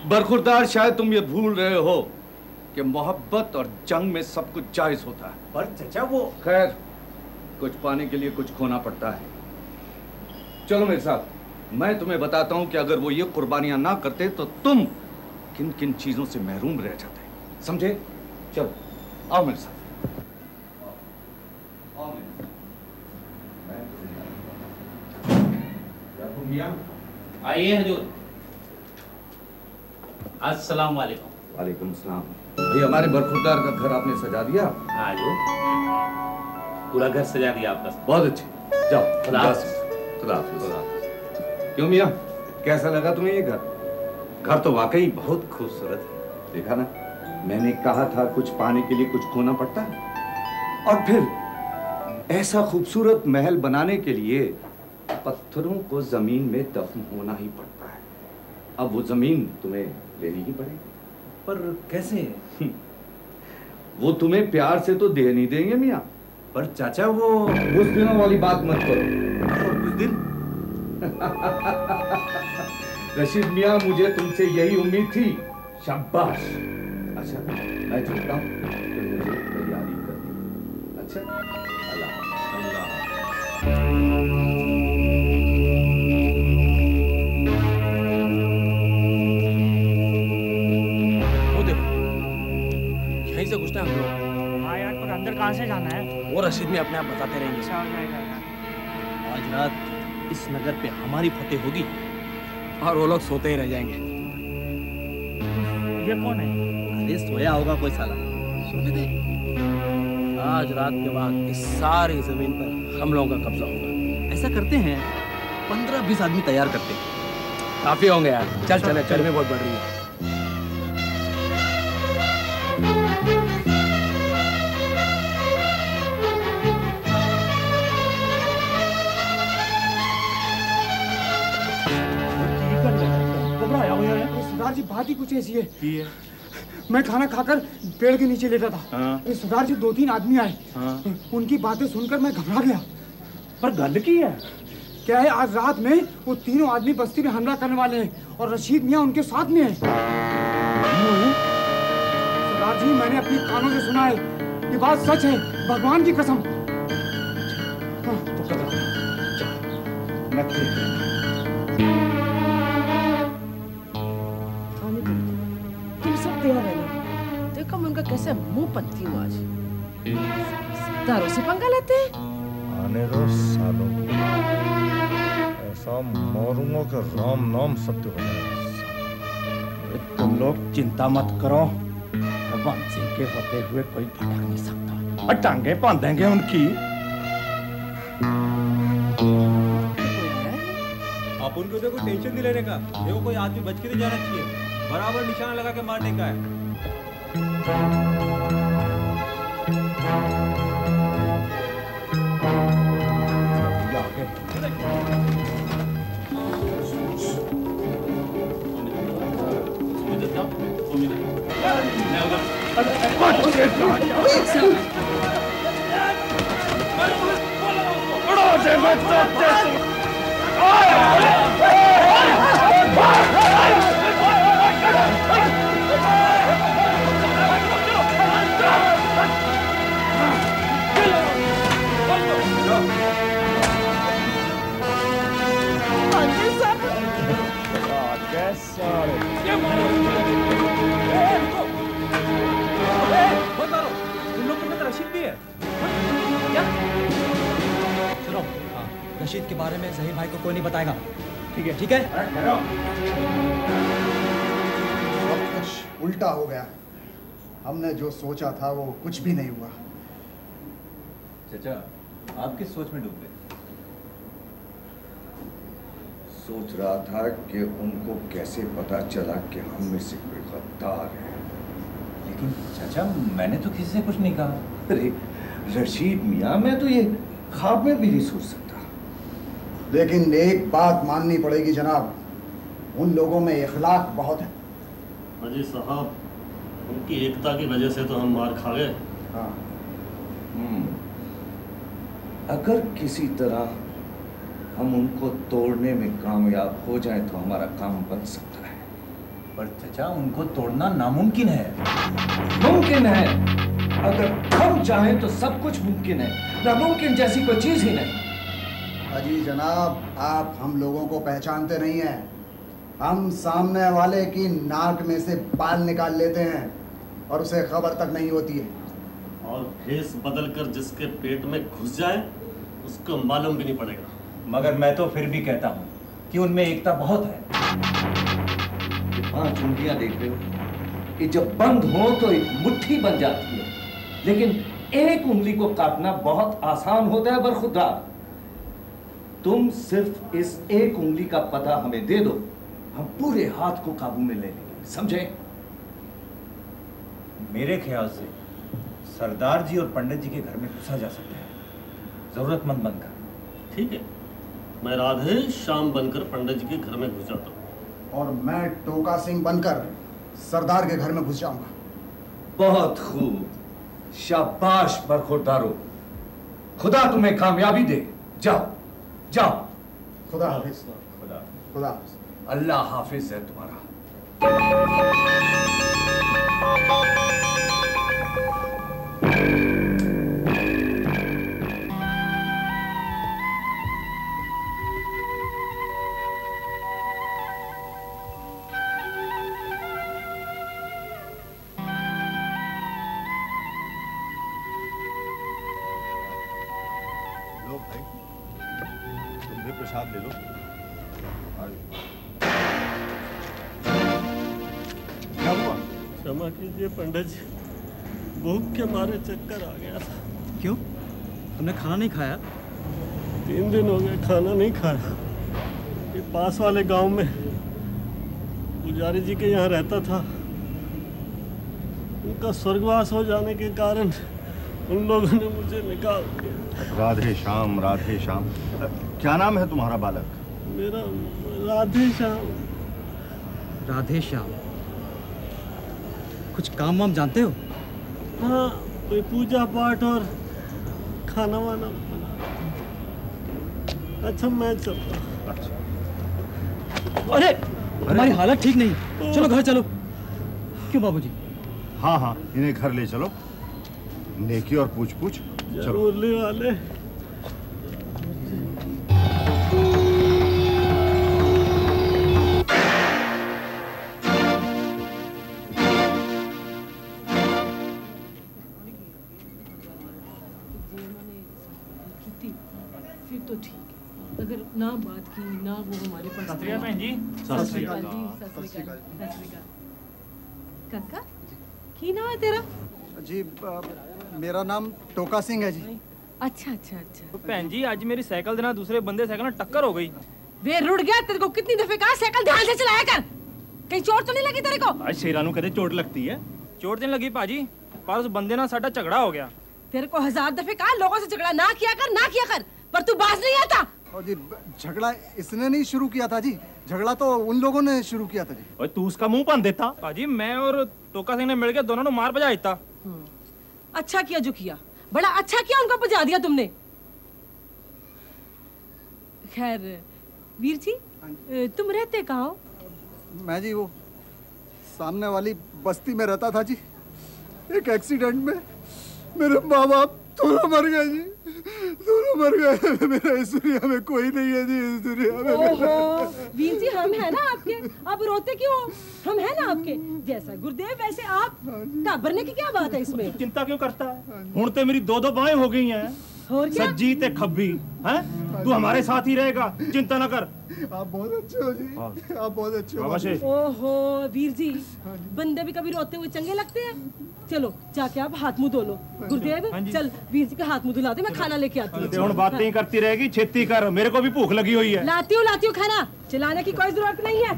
बरखुरदार, शायद तुम ये भूल रहे हो कि मोहब्बत और जंग में सब कुछ जायज होता है। पर चाचा वो खैर, कुछ पाने के लिए कुछ खोना पड़ता है। चलो मेरे साथ, मैं तुम्हें बताता हूं कि अगर वो ये कुर्बानियां ना करते तो तुम किन किन चीजों से महरूम रह जाते, समझे? चलो आओ मेरे साथ। आइए हजूर। अस्सलाम वालेकुम। वालेकुम सलाम। भाई, हमारे बरखुरदार का घर आपने सजा दिया? हाँ जो, पूरा घर सजा दिया आपका। बहुत अच्छे, जाओ। खुदा हाफिज़। खुदा हाफिज़। क्यों मियां, कैसा लगा तुम्हें ये घर? घर तो वाकई बहुत खूबसूरत है। देखा ना, मैंने कहा था कुछ पाने के लिए कुछ खोना पड़ता है। और फिर ऐसा खूबसूरत महल बनाने के लिए पत्थरों को जमीन में दफन होना ही पड़ता है। अब वो जमीन तुम्हें लेनी ही पड़ेगी। पर कैसे? वो तुम्हें प्यार से तो दे नहीं देंगे मियां। पर चाचा वो कुछ दिनों वाली बात मत करो। कुछ दिन? रशीद मियां, मुझे तुमसे यही उम्मीद थी। शाबाश। अच्छा, मैं चलता हूँ, फिर मुझे तैयारी करनी। अच्छा, अल्लाह अल्लाह। यहीं से घुसना हम लोग। हाँ यार, पर अंदर कहाँ से जाना है? वो रशीद में अपने आप बताते रहेंगे। आज रात इस नगर पे हमारी फतेह होगी और वो लोग सोते ही रह जाएंगे। ये कौन है? अरे सोया होगा कोई साला, सोने दे। आज रात के बाद इस सारी जमीन पर हम लोगों का कब्जा होगा। ऐसा करते हैं, 15-20 आदमी तैयार करते हैं, काफी होंगे यार। चल चले, गर्मी बहुत बढ़ रही है। सरदार जी, बात ही कुछ ऐसी है। मैं खाना खाकर पेड़ के नीचे लेटा था। हाँ। सरदार जी 2-3 आदमी आए। हाँ। उनकी बातें सुनकर मैं घबरा गया। पर गल की है क्या है, आज रात में वो तीनों आदमी बस्ती में हमला करने वाले हैं और रशीद मियां उनके साथ में है। सरदार जी, मैंने अपनी कानों से सुना है, ये बात सच है, भगवान की कसम। हाँ। तुम सब तैयार रहना। देखो मैं उनका कैसे मुंह पत्ती हूँ आज। तारों से पंगा लेते हैं। आने दो सालों को, ऐसा मारूंगा कि राम नाम सत्य हो जाएगा। तुम लोग चिंता मत करो, भगवान सिंह के होते हुए कोई भटक नहीं सकता। और टांगे बांधेंगे उनकी। आप उनको देखो टेंशन नहीं लेने का। देखो कोई आदमी बच के नहीं जाना चाहिए, बराबर निशाना लगा के मारने का है। रशीद के बारे में ज़हीर भाई को कोई नहीं बताएगा। ठीक है, ठीक है। सब कुछ उल्टा हो गया। हमने जो सोचा था वो कुछ भी नहीं हुआ। चाचा, आप किस सोच में डूब गए? सोच रहा था कि उनको कैसे पता चला कि हम में से कोई गद्दार है। लेकिन चाचा, मैंने तो किसी से कुछ नहीं कहा। अरे रशीद मियाँ, मैं तो ये ख्वाब में भी नहीं सोच सकता। लेकिन एक बात माननी पड़ेगी जनाब, उन लोगों में इखलाक बहुत है। अजी साहब, उनकी एकता की वजह से तो हम मार खा गए। हाँ। अगर किसी तरह हम उनको तोड़ने में कामयाब हो जाएं तो हमारा काम बन सकता है। पर चाचा, उनको तोड़ना नामुमकिन है। मुमकिन है। अगर हम चाहें तो सब कुछ मुमकिन है। नामुमकिन जैसी कोई चीज ही नहीं। अजी जनाब, आप हम लोगों को पहचानते नहीं हैं। हम सामने वाले की नाक में से बाल निकाल लेते हैं और उसे खबर तक नहीं होती है। और भेस बदल कर जिसके पेट में घुस जाए उसको मालूम भी नहीं पड़ेगा। मगर मैं तो फिर भी कहता हूँ कि उनमें एकता बहुत है। ये 5 उंगलियां देख रहे हो, कि जब बंद हो तो एक मुट्ठी बन जाती है, लेकिन एक उंगली को काटना बहुत आसान होता है। बरखुरदार, तुम सिर्फ इस एक उंगली का पता हमें दे दो, हम पूरे हाथ को काबू में ले लेंगे, समझे? मेरे ख्याल से सरदार जी और पंडित जी के घर में घुसा जा सकता है, जरूरतमंद बनकर। ठीक है, मैं राधे श्याम बनकर पंडित जी के घर में घुस जाता हूँ। और मैं टोका सिंह बनकर सरदार के घर में घुस जाऊंगा। बहुत खूब, शाबाश बरखुरदारो, खुदा तुम्हें कामयाबी दे। जाओ जाओ। खुदा हाफिज। खुदा हाफिज। अल्लाह हाफिज है तुम्हारा। लो भाई, तुम भी प्रसाद ले लो। क्या हुआ? क्षमा कीजिए पंडित जी, भूख के मारे चक्कर आ गया था। क्यों? तुमने खाना नहीं खाया? 3 दिन हो गए खाना नहीं खाया। ये पास वाले गांव में पुजारी जी के यहाँ रहता था। उनका स्वर्गवास हो जाने के कारण उन लोगों ने मुझे निकाल दिया। राधे श्याम, राधे श्याम। क्या नाम है तुम्हारा बालक? मेरा राधे श्याम। राधे श्याम। कुछ काम वाम जानते हो? हाँ, कोई पूजा पाठ और खाना वाना। अच्छा, मैं चलता हूँ। अरे, हमारी हालत ठीक नहीं, चलो घर चलो। क्यों बाबूजी? हाँ हाँ, इन्हें घर ले चलो। नेकी और पूछ पूछ। चलो वाले। फिर तो ठीक है, अगर ना बात की ना वो हमारे पास। सत श्री अकाल बहन जी। सत श्री अकाल जी। सत श्री अकाल। सत श्री अकाल। काका, की नाम है तेरा? जी मेरा नाम टोका सिंह है जी। अच्छा अच्छा अच्छा। तो भैन जी, अज मेरी साइकिल दे नाल दूसरे बंदे साइकिल नाल टक्कर हो गई वे रुड़ गया। तेरे को कितनी दफे कहा साइकिल ध्यान से चलाया कर, कहीं चोट तो नहीं लगी तेरे को? आज शेरानू कहते चोट लगती है। चोट नहीं लगी पाजी, पर उस बंदे ना साਡਾ झगड़ा हो गया। तेरे को 1000 दफे कहा लोगों से झगड़ा ना किया कर, पर तू बाज नहीं आता। और जी झगड़ा इसने नहीं शुरू किया था जी, झगड़ा तो उन लोगों ने शुरू किया था जी। और तू उसका मुंह बांध देता। पाजी मैं और टोका सिंह ने मिलकर दोनों ने मार बजा देता। अच्छा किया जो किया, बड़ा अच्छा किया, उनको बजा दिया तुमने। खैर वीर जी, तुम रहते कहाँ हो? मैं जी वो सामने वाली बस्ती में रहता था जी। एक एक्सीडेंट में मेरे माँ बाप दोनों मर गए जी, दोनों मर गए। मेरा इस दुनिया में कोई नहीं है जी, इस दुनिया में। ओहो, वीर जी हम है ना आपके, आप रोते क्यों? हम है ना आपके। जैसा गुरुदेव वैसे आप, घबराने की क्या बात है इसमें? चिंता क्यों करता है? हुण ते मेरी 2-2 बाहें हो गई हैं। और क्या? सज्जी ते खब्बी हैं? तू हमारे साथ ही रहेगा, चिंता न कर। आप बहुत अच्छे हो जी, आप बहुत अच्छे हो। ओहो वीर जी, बंदे भी कभी रोते हुए चंगे लगते हैं। चलो जाके आप हाथ मुंह धो लो। गुरुदेव चल वीर जी का हाथ मुंह धुला दे, मैं खाना लेके आती हूँ। हुण बातें ही करती रहेगी, छेती कर, मेरे को भी भूख लगी हुई है। लाती हूँ खाना, चिल्लाने की कोई जरूरत नहीं है।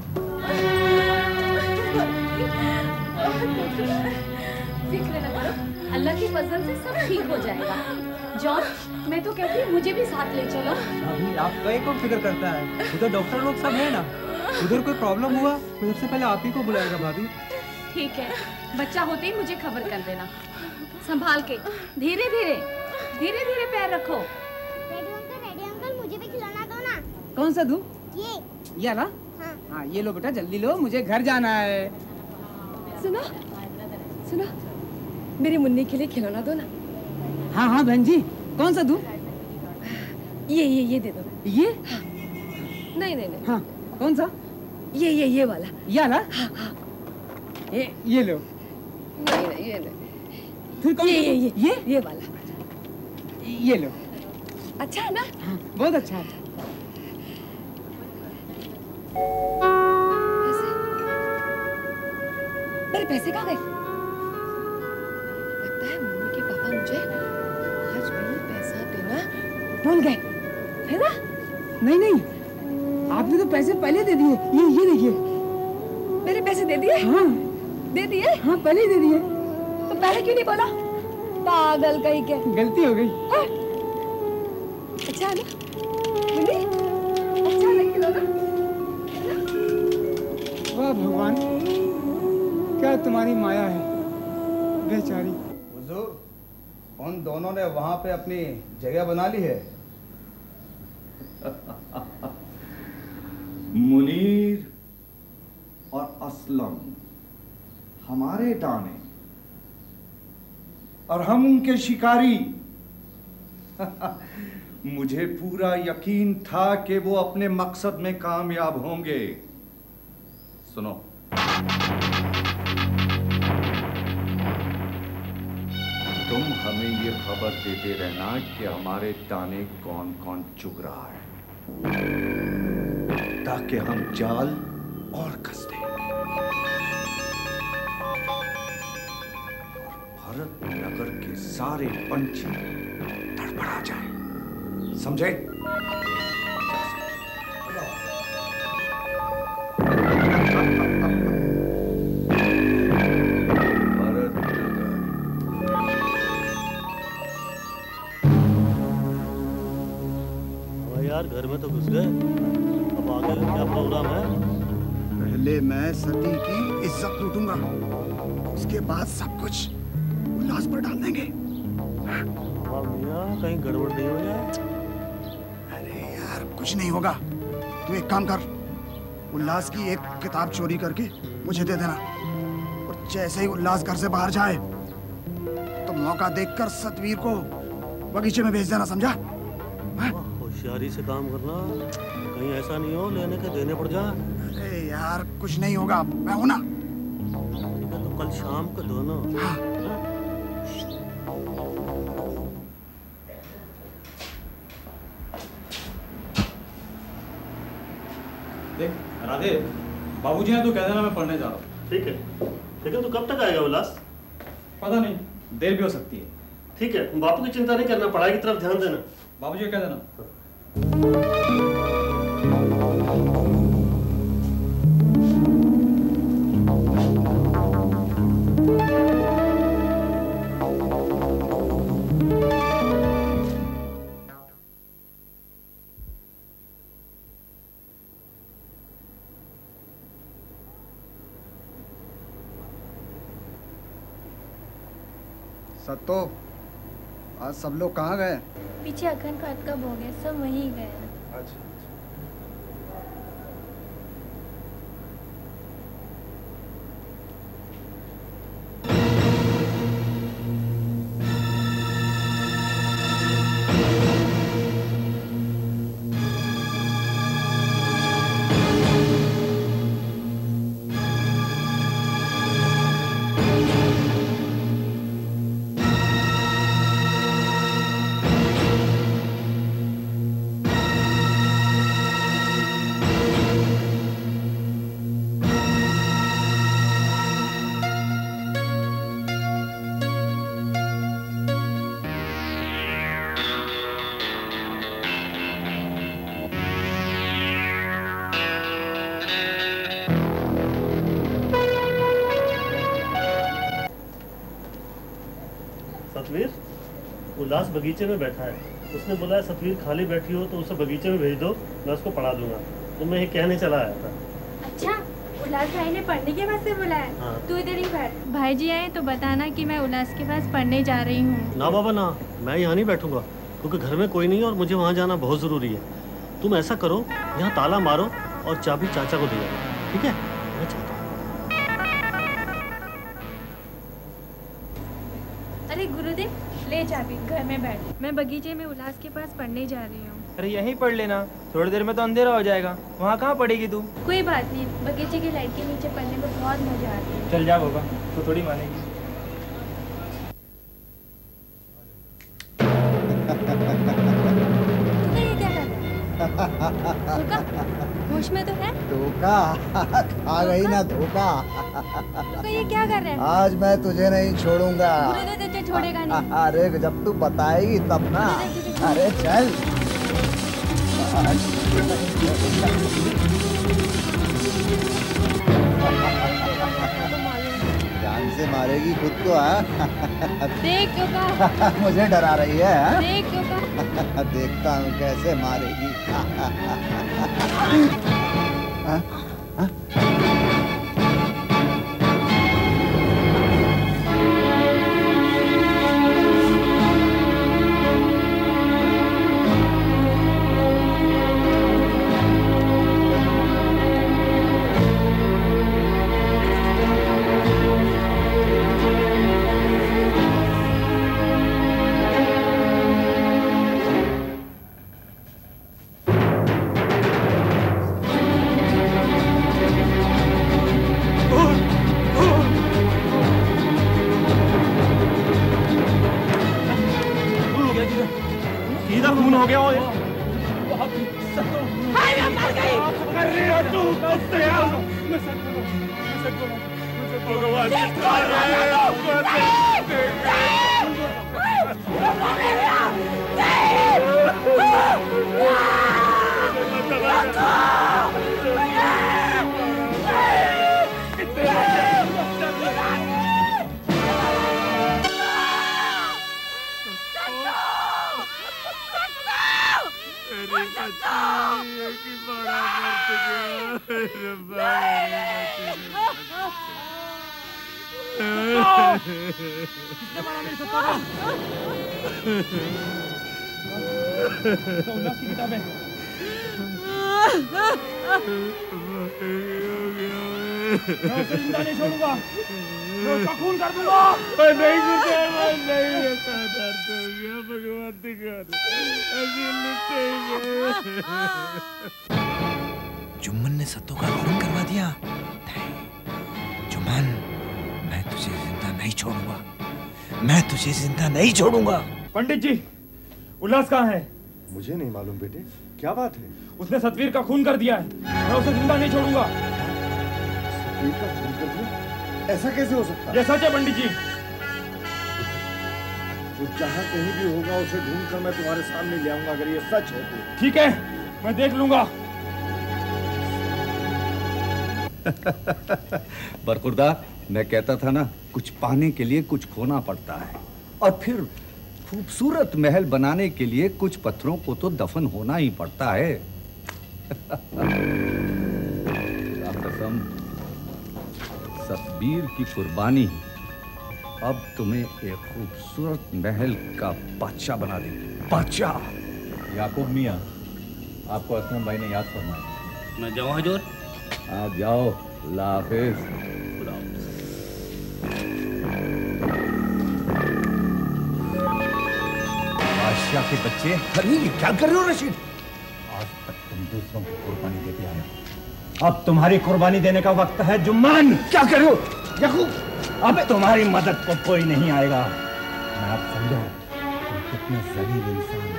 फिक्र न करो, अल्लाह की फजल से सब ठीक हो जाएगा। जॉन, मैं तो कहती हूँ मुझे भी साथ ले चलो। अभी आपका ही कौन फिक्र करता है? उधर डॉक्टर लोग सब है ना, उधर कोई प्रॉब्लम हुआ तो सबसे पहले आप ही को बुलाएगा भाभी। ठीक है, बच्चा होते ही मुझे खबर कर देना। संभाल के, धीरे धीरे, धीरे धीरे पैर रखो। रेडी अंकल मुझे भी खिलौना दो ना। कौन सा दूं? ये ना? हाँ ये लो बेटा, जल्दी लो, मुझे घर जाना है। सुनो सुनो, मेरे मुन्नी के लिए खिलौना दो ना। हाँ बहन जी, कौन सा दूं? ये दे दो। ये? हाँ। नहीं। हाँ कौन सा? ये वाला। ये वाला? हाँ। ये लो। नहीं ये ले। फिर कौन ये वाला। ये लो। अच्छा है ना? हाँ, बहुत अच्छा है। मेरे पैसे कहाँ गए? लगता है मम्मी के पापा मुझे आज भी पैसा देना भूल गए, है ना? नहीं, आपने तो पैसे पहले दे दिए। ये देखिए। मेरे पैसे दे दिए? हाँ दे दिए? हाँ पहले ही दे दिए। तो पहले क्यों नहीं बोला? पागल कहीं के। गलती हो गई। हाँ? अच्छा है ना? मुन्नी, अच्छा है खिलौना? वाह भगवान, क्या तुम्हारी माया है बेचारी। हुजूर, उन दोनों ने वहां पे अपनी जगह बना ली है। मुनीर और असलम हमारे दाने और हम उनके शिकारी। मुझे पूरा यकीन था कि वो अपने मकसद में कामयाब होंगे। सुनो, तुम हमें ये खबर देते रहना कि हमारे दाने कौन कौन चुग रहा है, ताकि हम जाल और कस दें। भरत नगर के सारे पंछी तड़पड़ा जाए, समझे? यार घर में तो घुस गए, अब आगे क्या प्रोग्राम है? पहले मैं सती की इज्जत लूटूंगा, उसके बाद सब कुछ उल्लास पर डाल देंगे। कहीं गड़बड़ नहीं हो जाए? अरे यार कुछ नहीं होगा, तू एक काम कर, उल्लास की एक किताब चोरी करके मुझे दे देना, और जैसे ही उल्लास घर से बाहर जाए तो मौका देखकर सतवीर को बगीचे में भेज देना, समझा? होशियारी से काम करना, कहीं ऐसा नहीं हो लेने के देने पड़ जा। अरे यार कुछ नहीं होगा, मैं हूं ना। ठीक है, तो कल शाम को दोनों। हाँ। देख राधे, बाबूजी ने तो कह देना मैं पढ़ने जा रहा हूँ। ठीक है, तो कब तक आएगा उल्लास? पता नहीं, देर भी हो सकती है। ठीक है, बापू की चिंता नहीं करना, पढ़ाई की तरफ ध्यान देना। बाबूजी कह देना। सत्तो, आज सब लोग कहाँ गए? पीछे अखंड पाठ कब हो गया, सब वहीं गए। अच्छा। सतवीर, उल्लास बगीचे में बैठा है। उसने बोला है सतवीर खाली बैठी हो तो उसे बगीचे में भेज दो, मैं उसको पढ़ा दूंगा। तो मैं ये कहने चला आया था। अच्छा, उल्लास भाई ने पढ़ने के वास्ते बुलाया? हाँ। तू इधर ही बैठ। भाई जी आए तो बताना कि मैं उल्लास के पास पढ़ने जा रही हूँ। ना बाबा ना, मैं यहाँ नहीं बैठूंगा क्योंकि घर में कोई नहीं है और मुझे वहाँ जाना बहुत ज़रूरी है। तुम ऐसा करो, यहाँ ताला मारो और चाबी चाचा को दे देना, ठीक है? मैं चलता हूँ। अरे गुरुदेव, ले चाबी, घर में बैठ। मैं बगीचे में उल्लास के पास पढ़ने जा रही हूँ। अरे यहीं पढ़ लेना, थोड़ी देर में तो अंधेरा हो जाएगा। वहाँ कहाँ पढ़ेगी तू? कोई बात नहीं, बगीचे की लाइट के नीचे पढ़ने में बहुत मजा आती है। चल जा बाबा, तो थोड़ी मानेगी। ये क्या कर रहा है? धोखा? होश में तो है? धोखा खा गई ना धोखा। तो ये क्या कर रहा है? आज मैं तुझे नहीं छोड़ूंगा। गुरुदेव तुझे छोड़ेगा नहीं। अरे जब तू बताएगी तब ना। अरे चल। जान से मारेगी खुद को। देख धोखा। मुझे डरा रही है। देख धोखा। देखता हूँ कैसे मारेगी। सीधा खून हो गया। जिंदा नहीं छोड़ूंगा, मैं उसका खून कर दूंगा। नहीं गुरुदेव, नहीं, ऐसा दर्द हो गया, भगवान दिखा दे। जुम्मन ने सत्तू का खून करवा दिया। नहीं, जुम्मन, मैं तुझे जिंदा नहीं छोड़ूंगा, मैं तुझे जिंदा नहीं छोड़ूंगा। पंडित जी, उल्लास कहाँ है? मुझे नहीं मालूम बेटे, क्या बात है? उसने सतवीर का खून कर दिया है, मैं उसे जिंदा नहीं छोड़ूंगा। सतवीर का खून कर दिया? ऐसा कैसे हो सकता है? ये सच है पंडित जी। वो जहाँ कहीं भी होगा उसे ढूंढकर मैं तुम्हारे सामने ले आऊंगा, अगर ये सच है तो। ठीक है, मैं देख लूंगा। बरखुरदार, मैं कहता था ना, कुछ पाने के लिए कुछ खोना पड़ता है, और फिर खूबसूरत महल बनाने के लिए कुछ पत्थरों को तो दफन होना ही पड़ता है। कसम, सतबीर की कुर्बानी अब तुम्हें एक खूबसूरत महल का बादशाह बना देंगे। बादशाह। याकूब मियाँ, आपको असलम भाई ने याद फरमाया। मैं जाऊँ हजूर? आप जाओ। अल्लाह हाफिज। बादशाह के बच्चे। अरे ये क्या कर रहे हो रशीद? आज तक तुम दूसरों को कुर्बानी देते आए हो, अब तुम्हारी कुर्बानी देने का वक्त है जुम्मान। क्या कर रहे हो याकूब? अब तुम्हारी मदद को कोई नहीं आएगा। मैं अब समझा तुम कितना जलील इंसान हो।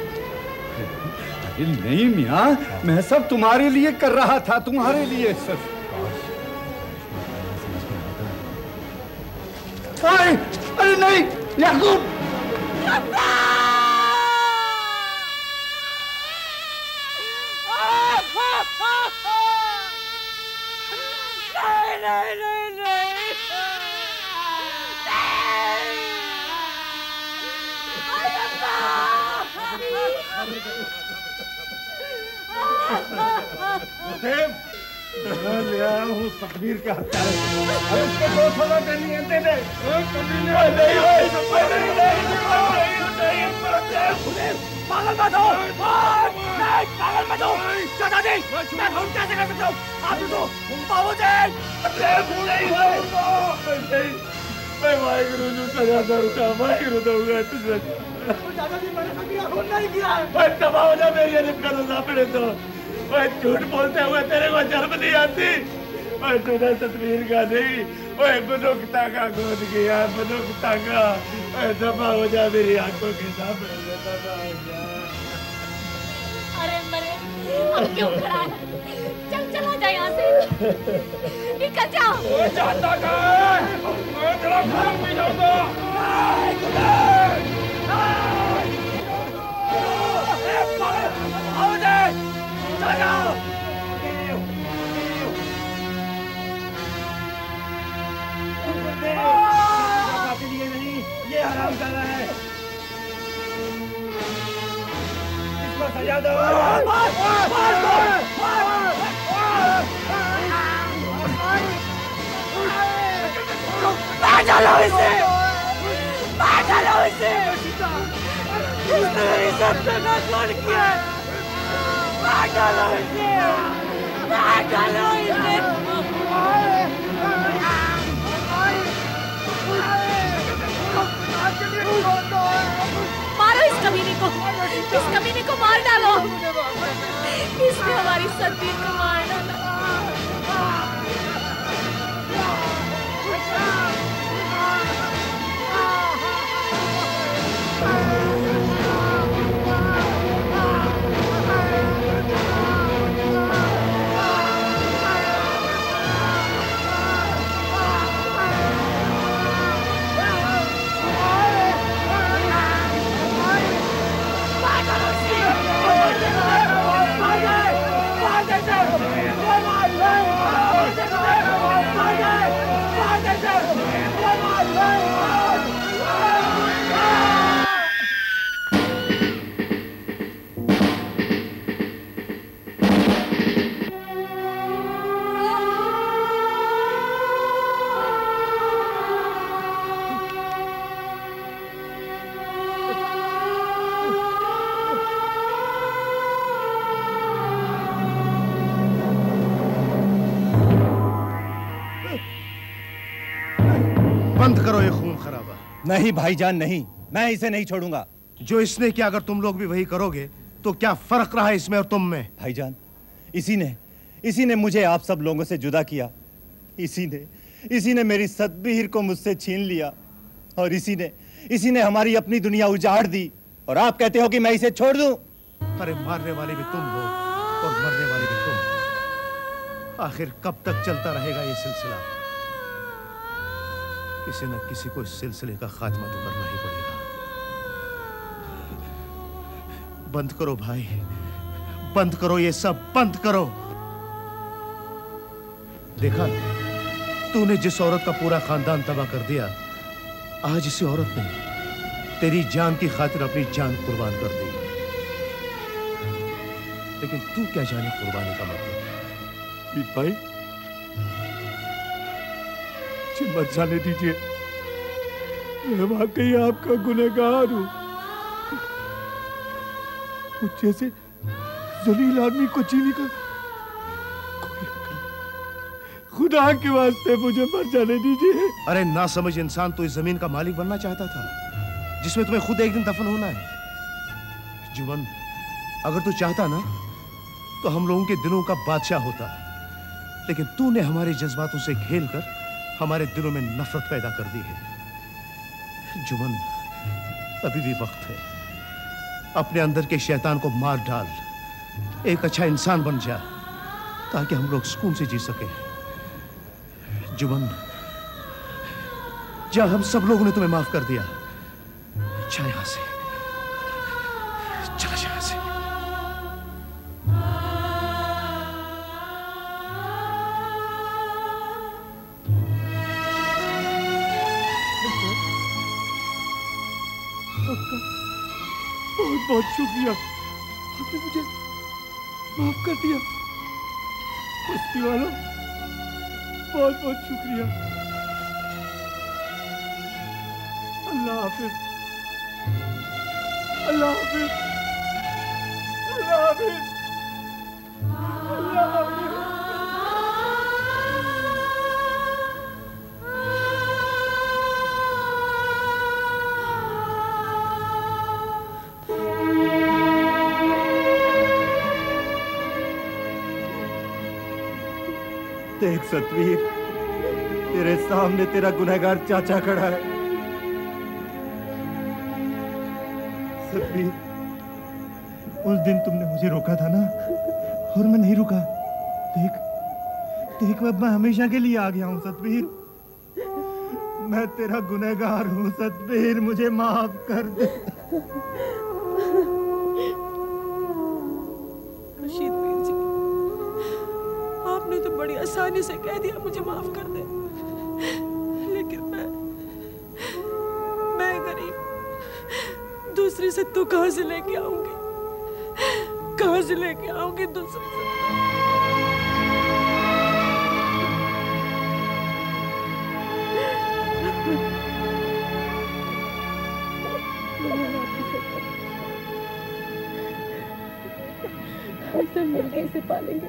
अरे नहीं मियाँ, मैं सब तुम्हारे लिए कर रहा था, तुम्हारे लिए सिर्फ। अरे नहीं याकूब। नहीं नहीं नहीं मैं ले आया हूँ सतबीर के हत्यारे। अरे उसको 2 सजा देनी है, दे दे। पागल मत हो, नहीं पागल मत हो, सजा दे। मैं फोन कैसे कर सकता हूँ? आप तो बाबूजी मैं वाहिगुरु जी सजा दूंगा, वाहिगुरु दूंगा तुझे। दादाजी मैंने कभी खून नहीं किया है। मैं तबाह हो जा मेरी अलिफ का रोजा पड़े तो मैं झूठ बोलते हुए तेरे को शर्म नहीं आती? मैं तूने तस्वीर का नहीं, ओए बनुकता का गोद किया, बनुकता का। दबा हो जा मेरी आंखों के सामने, दबा हो जा। अरे मरे, अब क्यों खड़ा है? चल चला जा यहाँ से, निकल जा। वो जाता कहाँ है? मैं तेरा खून पी जाऊंगा। लिए नहीं, ये हराम कर रहा है। इसको सजा दो। चलो इसे, चलो इसे। उसने मेरी सत्ता का खून किया। चलो इसे, चलो इसे। मारो इस कमीने को, इस कमीने को मार डालो। इसने हमारी सतबीर को मार डाला। बंद करो ये खून खराबा। नहीं भाईजान नहीं, मैं इसे नहीं छोड़ूंगा। जो इसने किया, अगर तुम लोग भी वही करोगे तो क्या फर्क रहा इसमें और तुम में? भाईजान, इसी ने मुझे आप सब लोगों से जुदा किया। इसी ने मेरी सतबीर को मुझसे छीन लिया और इसी ने हमारी अपनी दुनिया उजाड़ दी। और आप कहते हो कि मैं इसे छोड़ दूं? अरे मारने वाले भी तुम हो और मरने वाले भी तुम। आखिर कब तक चलता रहेगा ये सिलसिला? किसी न किसी को इस सिलसिले का खात्मा तो करना ही पड़ेगा। बंद करो भाई, बंद करो, ये सब बंद करो। देखा, तूने जिस औरत का पूरा खानदान तबाह कर दिया, आज इसी औरत ने तेरी जान की खातिर अपनी जान कुर्बान कर दी। लेकिन तू क्या जाने कुर्बानी का मतलब? मीत भाई, जी, मत जाने दीजिए। 2 मैं वाकई आपका गुनहगार हूँ। मुझ जैसे जलील आदमी को जीने का कोई हक नहीं। खुदा के वास्ते मुझे मर जाने दीजिए। अरे ना समझ इंसान तो इस जमीन का मालिक बनना चाहता था जिसमें तुम्हें खुद एक दिन दफन होना है। जुमन, अगर तू चाहता ना तो हम लोगों के दिलों का बादशाह होता, लेकिन तूने हमारे जज्बातों से खेलकर हमारे दिलों में नफरत पैदा कर दी है। जुमन, अभी भी वक्त है, अपने अंदर के शैतान को मार डाल, एक अच्छा इंसान बन जा ताकि हम लोग सुकून से जी सके। जुमन, जा, हम सब लोगों ने तुम्हें माफ कर दिया। जा यहां से, चला यहां से। बहुत बहुत शुक्रिया, आपने मुझे माफ कर दिया। बस्ती वालों, बहुत बहुत शुक्रिया। अल्लाह हाफिज, अल्लाह हाफिज, अल्लाह हाफिज, अल्लाह हाफिज। देख सतवीर, तेरे सामने तेरा गुनहगार चाचा खड़ा है। सतवीर, उस दिन तुमने मुझे रोका था ना, और मैं नहीं रुका। देख देख, अब मैं हमेशा के लिए आ गया हूँ सतवीर। मैं तेरा गुनहगार हूँ सतवीर, मुझे माफ कर दे। रशीद मीर जी, आपने तो बड़ी आसानी से कह दिया मुझे माफ कर दे, लेकिन मैं गरीब दूसरी से तू कहां से लेके आऊंगी, कहां से लेके आऊंगी दूसरी से। हम सब मिलके इसे पालेंगे।